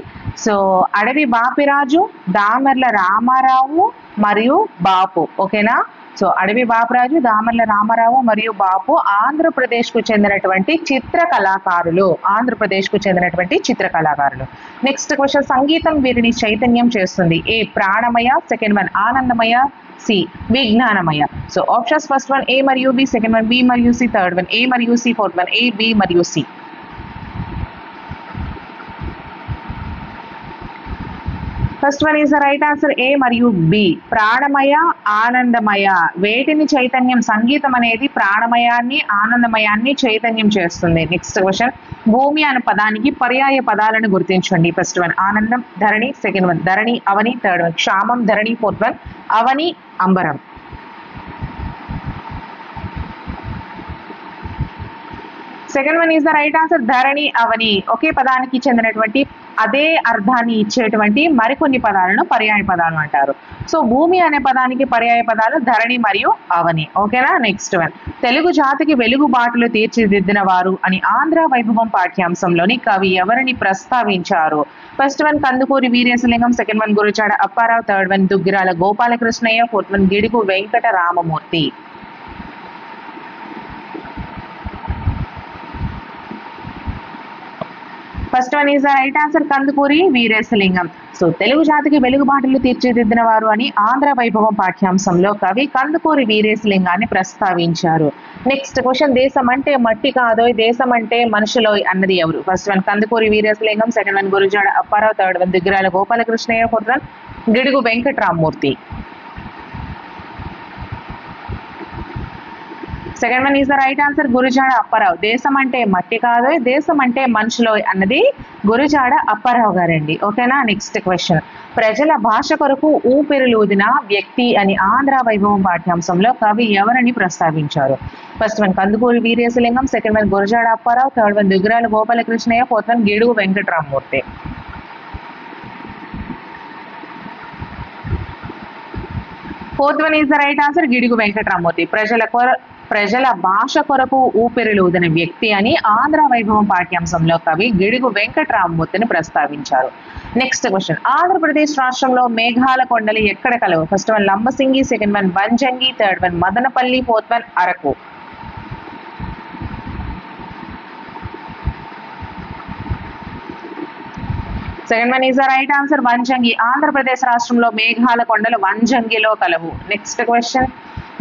So Adavi Bapiraju, Damarla Ramarao మరియు బాపు. ఓకేనా. So Adavi Bapiraju, Damarla Ramarao మరియు బాపు ఆంధ్రప్రదేశ్కు చెందినటువంటి చిత్ర కళాకారులు. ఆంధ్రప్రదేశ్కు చెందినటువంటి చిత్ర కళాకారులు. నెక్స్ట్ క్వశ్చన్ సంగీతం వీరిని చైతన్యం చేస్తుంది. ఏ ప్రాణమయ, సెకండ్ వన్ ఆనందమయ, సి విజ్ఞానమయ. So options first one A మరియు బి, సెకండ్ వన్ బి మరియు సి, థర్డ్ వన్ ఏ మరియు C, fourth one A, B మరియు C. First one is the right answer A మరియు బి. ప్రాణమయ, ఆనందమయ. వేటిని చైతన్యం? సంగీతం అనేది ప్రాణమయాన్ని, ఆనందమయాన్ని చైతన్యం చేస్తుంది. నెక్స్ట్ క్వశ్చన్, భూమి అనే పదానికి పర్యాయ పదాలను గుర్తించండి. ఫస్ట్ వన్ ఆనందం, ధరణి. సెకండ్ వన్ ధరణి, అవని. థర్డ్ వన్ క్షామం, ధరణి. ఫోర్త్ వన్ అవని, అంబరం. Second one is the right answer ధరణి, అవని. ఒకే పదానికి చెందినటువంటి అదే అర్థాన్ని ఇచ్చేటువంటి మరికొన్ని పదాలను పర్యాయ పదాలు అంటారు. సో భూమి అనే పదానికి పర్యాయ పదాలు ధరణి మరియు అవని. ఓకేనా. నెక్స్ట్ వన్, తెలుగు జాతికి వెలుగుబాటులు తీర్చిదిద్దిన వారు అని ఆంధ్ర వైభవం పాఠ్యాంశంలోని కవి ఎవరిని ప్రస్తావించారు? First one Kandukuri Veeresalingam. Second one Gurajada Apparao. Third one Duggirala Gopalakrishnayya. Fourth one Gidugu Venkata Ramamurthy. First one is the right answer Kandukuri Veeresalingam. So Telugu జాతికి వెలుగుబాటులు తీర్చిదిద్దిన వారు అని ఆంధ్ర వైభవం పాఠ్యాంశంలో కవి కందుకూరి వీరేశలింగాన్ని ప్రస్తావించారు. నెక్స్ట్ క్వశ్చన్, దేశం అంటే మట్టి కాదోయ్, దేశం అంటే మనుషులోయ్ అన్నది ఎవరు? First one Kandukuri Veeresalingam. Second one Gurazada Apparao. Third one Duggirala Gopalakrishnayya. Fourth one Gidugu Venkata Ramamurthy. Second one is the right answer Gurazada Apparao. దేశం అంటే మట్టి కాదు, దేశం అంటే మనుషులో అన్నది గురుజాడ అప్పారావు గారండి. ఓకేనా. నెక్స్ట్ క్వశ్చన్, ప్రజల భాష కొరకు ఊపిరిలూదిన వ్యక్తి అని ఆంధ్ర వైభవం పాఠ్యాంశంలో కవి ఎవరని ప్రస్తావించారు? First one Kandukuri Veeresalingam. Second one Gurazada Apparao. Third one Duggirala Gopalakrishnayya. Fourth one Gidugu Venkata Ramamurthy. Fourth one is the right answer Gidugu Venkata Ramamurthy. ప్రజల భాష కొరకు ఊపిరిలూదిన వ్యక్తి అని ఆంధ్ర వైభవం పాఠ్యాంశంలో కవి గిడుగు వెంకటరామమూర్తిని ప్రస్తావించారు. నెక్స్ట్ క్వశ్చన్, ఆంధ్రప్రదేశ్ రాష్ట్రంలో మేఘాల కొండలు ఎక్కడ కలవు? First one Lambasingi. Second one Banjangi. Third one Madanapalle. Fourth one Araku. Second one is the right answer Vanjangi. Andhra Pradesh రాష్ట్రంలో మేఘాల కొండలు వంజంగిలో కలవు. నెక్స్ట్ క్వశ్చన్,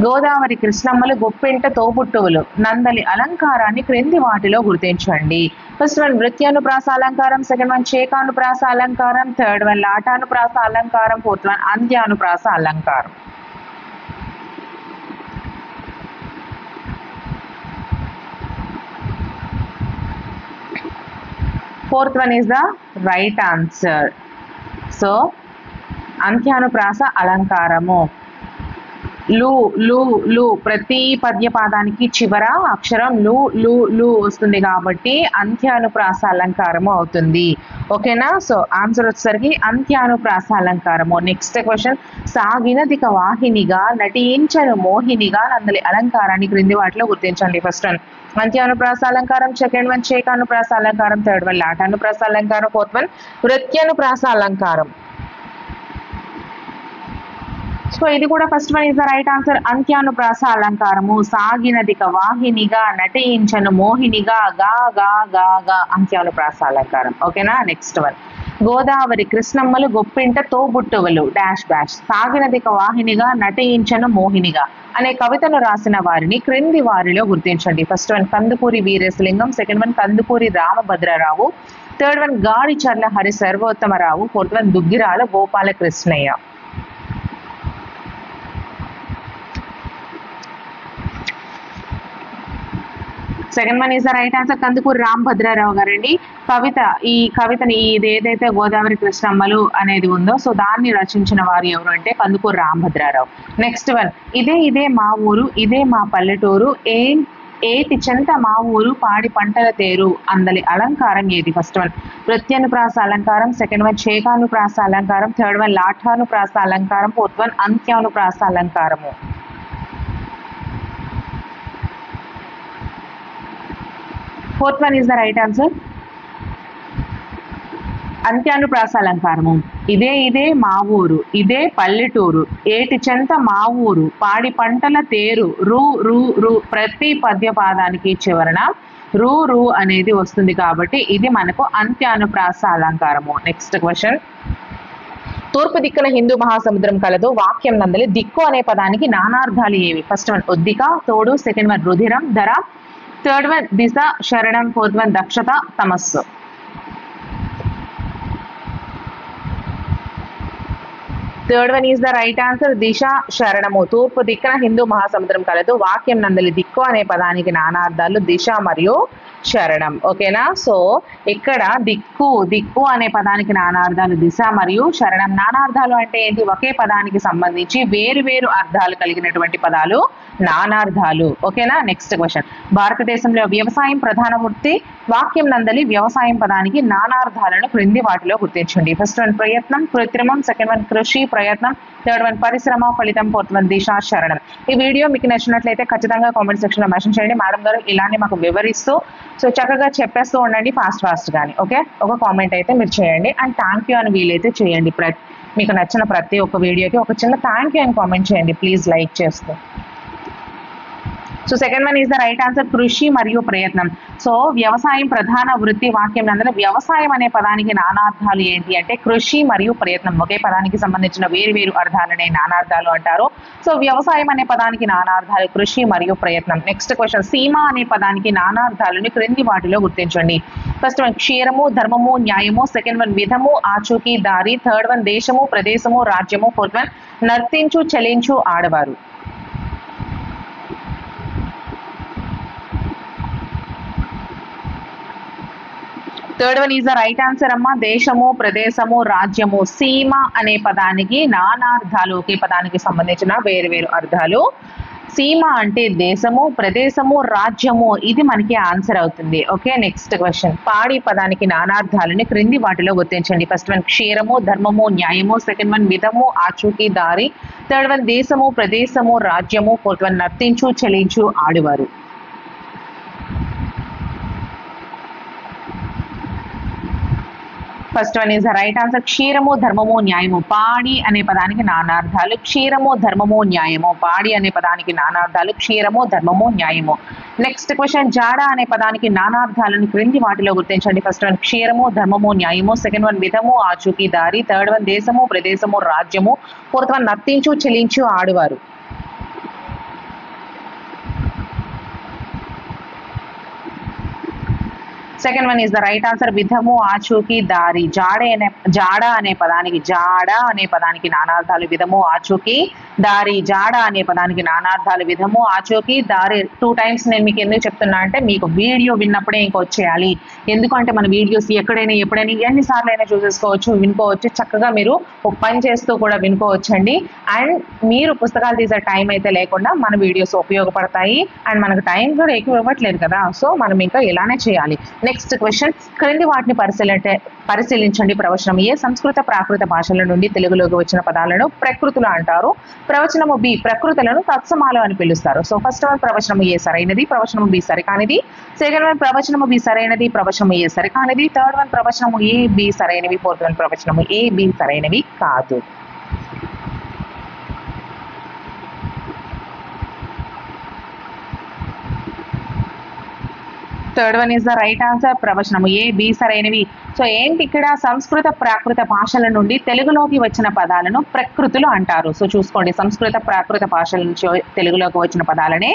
గోదావరి కృష్ణమ్మలు గొప్పింట తోబుట్టువులు నందలి అలంకారాన్ని క్రింది వాటిలో గుర్తించండి. ఫస్ట్ వన్ నృత్యానుప్రాస అలంకారం. సెకండ్ వన్ చేకానుప్రాస అలంకారం. థర్డ్ వన్ లాటానుప్రాస అలంకారం. ఫోర్త్ వన్ అంత్యానుప్రాస అలంకారం. Fourth one is the right answer. So అంత్యానుప్రాస అలంకారము. లు లు లు ప్రతి పద్యపాదానికి చివర అక్షరం లు లు లు వస్తుంది కాబట్టి అంత్యానుప్రాస అలంకారము అవుతుంది. ఓకేనా. సో ఆన్సర్ వచ్చేసరికి అంత్యానుప్రాస అలంకారము. నెక్స్ట్ క్వశ్చన్, సాగినదిక వాహినిగా నటించను మోహినిగా నందలి అలంకారాన్ని క్రింది వాటిలో గుర్తించండి. ఫస్ట్ వన్ అంత్యానుప్రాస అలంకారం. సెకండ్ వన్ చేకానుప్రాస అలంకారం. థర్డ్ వన్ లాటానుప్రాస అలంకారం. ఫోర్త్ వన్ నృత్యానుప్రాస అలంకారం. సో ఇది కూడా first one is the right answer. అంత్యానుప్రాస అలంకారము. సాగినదిక వాహినిగా నటించను మోహినిగా గా గా గా గా అంత్యానుప్రాస అలంకారం. ఓకేనా. నెక్స్ట్ వన్, గోదావరి కృష్ణమ్మలు గొప్పింట తోబుట్టువులు డాష్ డాష్ సాగినదిక వాహినిగా నటించను మోహినిగా అనే కవితను రాసిన వారిని క్రింది వారిలో గుర్తించండి. First one Kandukuri Veeresalingam. Second one Kandukuri Ramabhadrarao. Third one Gadicherla Hari Sarvottamarao. Fourth one Duggirala Gopalakrishnayya. Second one is the right answer Kandukuri Ramabhadrarao గారండి. ఈ కవితని ఇది ఏదైతే గోదావరి కృష్ణమ్మలు అనేది ఉందో సో దాన్ని రచించిన వారు ఎవరు అంటే కందుకూరి రామభద్రరావు. నెక్స్ట్ వన్, ఇదే ఇదే మా ఊరు ఇదే మా పల్లెటూరు ఏటి చెంత మా ఊరు పాడి పంటల తేరు అందలి అలంకారం ఏది? ఫస్ట్ వన్ నృత్యానుప్రాస అలంకారం. సెకండ్ వన్ చేకానుప్రాస అలంకారం. థర్డ్ వన్ లాఠానుప్రాస అలంకారం. ఫోర్త్ వన్ అంత్యానుప్రాస అలంకారము. Fourth one is the right answer. అంత్యానుప్రాస అలంకారము. ఇదే ఇదే మా ఊరు ఇదే పల్లెటూరు ఏటి చెంత మా ఊరు పాడి పంటల తేరు రు రు రు ప్రతి పద్యపాదానికి చివరన రు రు అనేది వస్తుంది కాబట్టి ఇది మనకు అంత్యానుప్రాస అలంకారము. నెక్స్ట్ క్వశ్చన్, తూర్పు దిక్కున హిందూ మహాసముద్రం కలదు వాక్యం నందలి దిక్కు అనే పదానికి నానార్థాలు ఏవి? ఫస్ట్ వన్ ఉద్దిక తోడు. సెకండ్ వన్ రుధిరం ధర. థర్డ్ వన్ దిశ శరణం. ఫోర్త్ వన్ దక్షత తమస్సు. Third one is the right answer. దిశ శరణము. తూర్పు దిక్కున హిందూ మహాసముద్రం కలదు. వాక్యం నందలి దిక్కు అనే పదానికి నానార్థాలు దిశ మరియు శరణం. ఓకేనా? సో ఇక్కడ దిక్కు అనే పదానికి నానార్థాలు దిశ మరియు శరణం. నానార్థాలు అంటే ఏంటి? ఒకే పదానికి సంబంధించి వేరు వేరు అర్థాలు కలిగినటువంటి పదాలు నానార్థాలు. ఓకేనా? Next question. భారతదేశంలో వ్యవసాయం ప్రధాన వృత్తి. వాక్యం నందలి వ్యవసాయం పదానికి నానార్థాలను క్రింది వాటిలో గుర్తించండి. ఫస్ట్ వన్ ప్రయత్నం, కృత్రిమం. సెకండ్ వన్ కృషి, ప్రయత్నం. థర్డ్ వన్ పరిశ్రమ, ఫలితం. ఫోర్త్ వన్ దిశ, శరణం. ఈ వీడియో మీకు నచ్చినట్లయితే ఖచ్చితంగా కామెంట్ సెక్షన్ లో మెన్షన్ చేయండి. మేడం గారు ఇలానే మాకు వివరిస్తూ సో చక్కగా చెప్పేస్తూ ఉండండి ఫాస్ట్ గానీ. ఓకే, ఒక కామెంట్ అయితే మీరు చేయండి. అండ్ థ్యాంక్ యూ అని వీలైతే చేయండి. మీకు నచ్చిన ప్రతి ఒక్క వీడియోకి ఒక చిన్న థ్యాంక్ యూ అని కామెంట్ చేయండి ప్లీజ్, లైక్ చేస్తూ. So second one is the right answer. కృషి మరియు ప్రయత్నం. సో వ్యవసాయం ప్రధాన వృత్తి. వాక్యం నందన వ్యవసాయం అనే పదానికి నానార్థాలు ఏంటి అంటే కృషి మరియు ప్రయత్నం. ఒకే పదానికి సంబంధించిన వేరు వేరు అర్థాలనే నానార్థాలు అంటారు. సో వ్యవసాయం అనే పదానికి నానార్థాలు కృషి మరియు ప్రయత్నం. Next question. సీమ అనే పదానికి నానార్థాలను క్రింది వాటిలో గుర్తించండి. ఫస్ట్ వన్ క్షీరము, ధర్మము, న్యాయము. సెకండ్ వన్ విధము, ఆచూకీ, దారి. థర్డ్ వన్ దేశము, ప్రదేశము, రాజ్యము. ఫోర్త్ వన్ నర్తించు, చలించు, ఆడవారు. Third one is the right answer అమ్మా. దేశము, ప్రదేశము, రాజ్యము. సీమ అనే పదానికి నానార్థాలు, ఒకే పదానికి సంబంధించిన వేరు వేరు అర్థాలు. సీమ అంటే దేశము, ప్రదేశము, రాజ్యము. ఇది మనకి ఆన్సర్ అవుతుంది. Okay, next question. పాడి పదానికి నానార్థాలని క్రింది వాటిలో గుర్తించండి. ఫస్ట్ వన్ క్షీరము, ధర్మము, న్యాయము. సెకండ్ వన్ విధము, ఆచూకీ, దారి. థర్డ్ వన్ దేశము, ప్రదేశము, రాజ్యము. ఫోర్త్ వన్ నర్తించు, చలించు, ఆడువారు. First one is the right answer. క్షీరము, ధర్మము, న్యాయము. పాడి అనే పదానికి నానార్థాలు క్షీరము, ధర్మము, న్యాయము. పాడి అనే పదానికి నానార్థాలు క్షీరము, ధర్మము, న్యాయము. Next question. జాడ అనే పదానికి నానార్థాలను క్రింది వాటిలో గుర్తించండి. ఫస్ట్ వన్ క్షీరము, ధర్మము, న్యాయము. సెకండ్ వన్ విధము, ఆచూకీ, దారి. థర్డ్ వన్ దేశము, ప్రదేశము, రాజ్యము. ఫోర్త్ వన్ నర్తించు, చెలించు, ఆడువారు. Second one is the right answer. విధము, ఆచూకీ, దారి. జాడ అనే పదానికి నానార్థాలు విధము, ఆచూకీ, దారి. జాడ అనే పదానికి నానార్థాలు విధము, ఆచూకీ, దారి. 2 టైమ్స్ నేను మీకు ఎందుకు చెప్తున్నా అంటే మీకు వీడియో విన్నప్పుడే ఇంకా వచ్చేయాలి. ఎందుకంటే మన వీడియోస్ ఎక్కడైనా ఎప్పుడైనా ఎన్నిసార్లు అయినా చూసేసుకోవచ్చు, వినుకోవచ్చు. చక్కగా మీరు పని చేస్తూ కూడా వినుకోవచ్చండి. అండ్ మీరు పుస్తకాలు తీసే టైం అయితే లేకుండా మన వీడియోస్ ఉపయోగపడతాయి. అండ్ మనకు టైం కూడా ఎక్కువ ఇవ్వట్లేదు కదా, సో మనం ఇంకా ఇలానే చేయాలి. Next question. క్రింది వాటిని పరిశీలించండి. ప్రవచనం ఏ. సంస్కృత ప్రాకృత భాషల నుండి తెలుగులోకి వచ్చిన పదాలను ప్రకృతులు అంటారు. ప్రవచనము బి. ప్రకృతులను తత్సమాలు అని పిలుస్తారు. సో ఫస్ట్ వన్ ప్రవచనము ఏ సరైనది, ప్రవచనము బి సరికానిది. సెకండ్ వన్ ప్రవచనము బి సరైనది, ప్రవచనము ఏ సరికానిది. థర్డ్ వన్ ప్రవచనము ఏ బి సరైనవి. ఫోర్త్ వన్ ప్రవచనము ఏ బి సరైనవి కాదు. Third one is the right answer. ప్రవచనము ఏ బి సరైనవి. సో ఏంటి ఇక్కడ? సంస్కృత ప్రాకృత భాషల నుండి తెలుగులోకి వచ్చిన పదాలను ప్రకృతులు అంటారు. సో చూసుకోండి, సంస్కృత ప్రాకృత భాషల నుంచి తెలుగులోకి వచ్చిన పదాలనే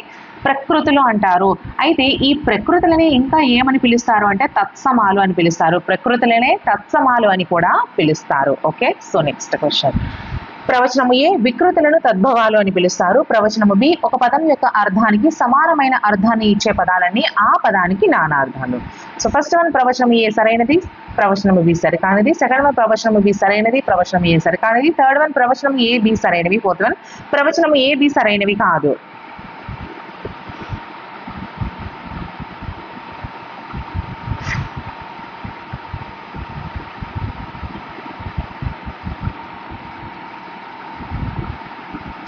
ప్రకృతులు అంటారు. అయితే ఈ ప్రకృతులని ఇంకా ఏమని పిలుస్తారు అంటే తత్సమాలు అని పిలుస్తారు. ప్రకృతులనే తత్సమాలు అని కూడా పిలుస్తారు. Okay, so next question. ప్రవచనము ఏ. వికృతులను తద్భవాలు అని పిలుస్తారు. ప్రవచనము బి. ఒక పదం యొక్క అర్థానికి సమానమైన అర్థాన్ని ఇచ్చే పదాలన్నీ ఆ పదానికి నానార్థాలు. సో ఫస్ట్ వన్ ప్రవచనము ఏ సరైనది, ప్రవచనము బి సరికానిది. సెకండ్ వన్ ప్రవచనము బి సరైనది, ప్రవచనము ఏ సరికానిది. థర్డ్ వన్ ప్రవచనము ఏ బి సరైనవి. ఫోర్త్ వన్ ప్రవచనము ఏ బి సరైనవి కాదు.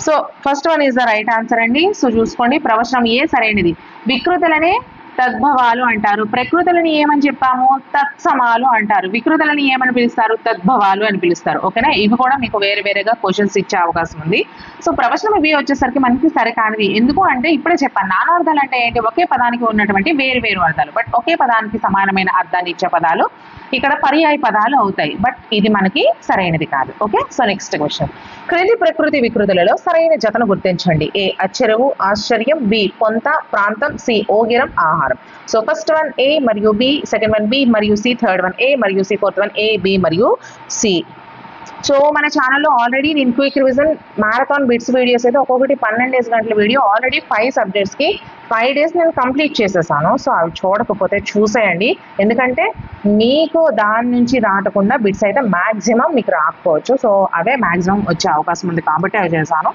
So first one is the right answer అండి. సో చూసుకోండి, ప్రవచనం ఏ సరైనది. వికృతులనే తద్భవాలు అంటారు. ప్రకృతులని ఏమని చెప్పాము? తత్సమాలు అంటారు. వికృతులని ఏమని పిలుస్తారు? తద్భవాలు అని పిలుస్తారు. ఓకేనా? ఇవి కూడా మీకు వేరే వేరేగా క్వశ్చన్స్ ఇచ్చే అవకాశం ఉంది. సో ప్రవచనం ఇవి వచ్చేసరికి మనకి సరికానిది. ఎందుకు అంటే ఇప్పుడే చెప్పాను, నానార్థాలు అంటే ఏంటి? ఒకే పదానికి ఉన్నటువంటి వేరు వేరు అర్థాలు. బట్ ఒకే పదానికి సమానమైన అర్థాన్ని ఇచ్చే పదాలు ఇక్కడ పర్యాయ పదాలు అవుతాయి. బట్ ఇది మనకి సరైనది కాదు. Okay, so next question. క్రింది ప్రకృతి వికృతులలో సరైన జతను గుర్తించండి. ఏ. అచ్చెరువు, ఆశ్చర్యం. బి. పొంత, ప్రాంతం. సి. ఓగిరం, ఆహారం. సో ఫస్ట్ వన్ ఏ మరియు బి, సెకండ్ వన్ బి మరియు సి, థర్డ్ వన్ ఏ మరియు C, fourth one A, B మరియు సి. సో మన ఛానల్లో ఆల్రెడీ నేను quick revision marathon bits videos అయితే ఒక్కొక్కటి 12 గంటల వీడియో ఆల్రెడీ 5 సబ్జెక్ట్స్కి 5 days నేను కంప్లీట్ చేసేసాను. సో అవి చూడకపోతే చూసేయండి, ఎందుకంటే మీకు దాని నుంచి దాటకుండా బిట్స్ అయితే మ్యాక్సిమం మీకు రాకపోవచ్చు. సో అవే మ్యాక్సిమం వచ్చే అవకాశం ఉంది కాబట్టి అవి చేశాను.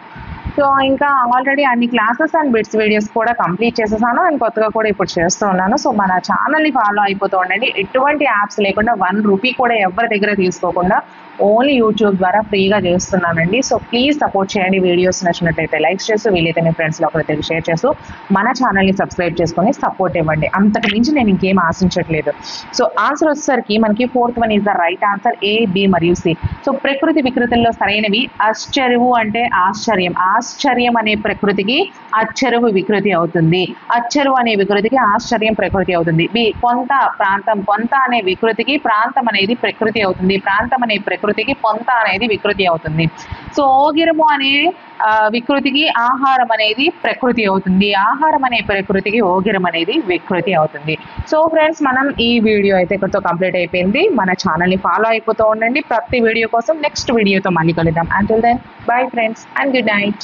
సో ఇంకా ఆల్రెడీ అన్ని క్లాసెస్ అండ్ బిట్స్ వీడియోస్ కూడా కంప్లీట్ చేసేసాను అండ్ కొత్తగా కూడా ఇప్పుడు చేస్తూ ఉన్నాను. సో మన ఛానల్ని ఫాలో అయిపోతూ ఉండండి. ఎటువంటి యాప్స్ లేకుండా 1 రూపీ కూడా ఎవరి దగ్గర తీసుకోకుండా ఓన్లీ యూట్యూబ్ ద్వారా ఫ్రీగా చేస్తున్నానండి. సో ప్లీజ్ సపోర్ట్ చేయండి. వీడియోస్ నచ్చినట్లయితే లైక్స్ చేస్తూ, వీలైతే మీ ఫ్రెండ్స్లో ఒకరికి షేర్ చేస్తూ మన ఛానల్ని సబ్స్క్రైబ్ చేసుకొని సపోర్ట్ ఇవ్వండి. అంతకు మించి నేను ఇంకేం ఆశించట్లేదు. సో ఆన్సర్ వచ్చేసరికి మనకి 4th one is the right answer, A, B మరియు C. సో ప్రకృతి వికృతుల్లో సరైనవి అశ్చర్యవు అంటే ఆశ్చర్యం. ఆశ్చర్యం అనే ప్రకృతికి అచ్చరువు వికృతి అవుతుంది. అచ్చరువు అనే వికృతికి ఆశ్చర్యం ప్రకృతి అవుతుంది. B, పొంత ప్రాంతం. పొంత అనే వికృతికి ప్రాంతం అనేది ప్రకృతి అవుతుంది. ప్రాంతం అనే ప్రకృతికి పొంత అనేది వికృతి అవుతుంది. సో ఓగిరము అనే వికృతికి ఆహారం అనేది ప్రకృతి అవుతుంది. ఆహారం అనే ప్రకృతికి ఓగిరం అనేది వికృతి అవుతుంది. సో ఫ్రెండ్స్, మనం ఈ వీడియో అయితే ఇక్కడితో కంప్లీట్ అయిపోయింది. మన ఛానల్ని ఫాలో అయిపోతూ ఉండండి. ప్రతి వీడియో కోసం నెక్స్ట్ వీడియోతో మళ్ళీ కలుద్దాం. Until then bye friends and good night.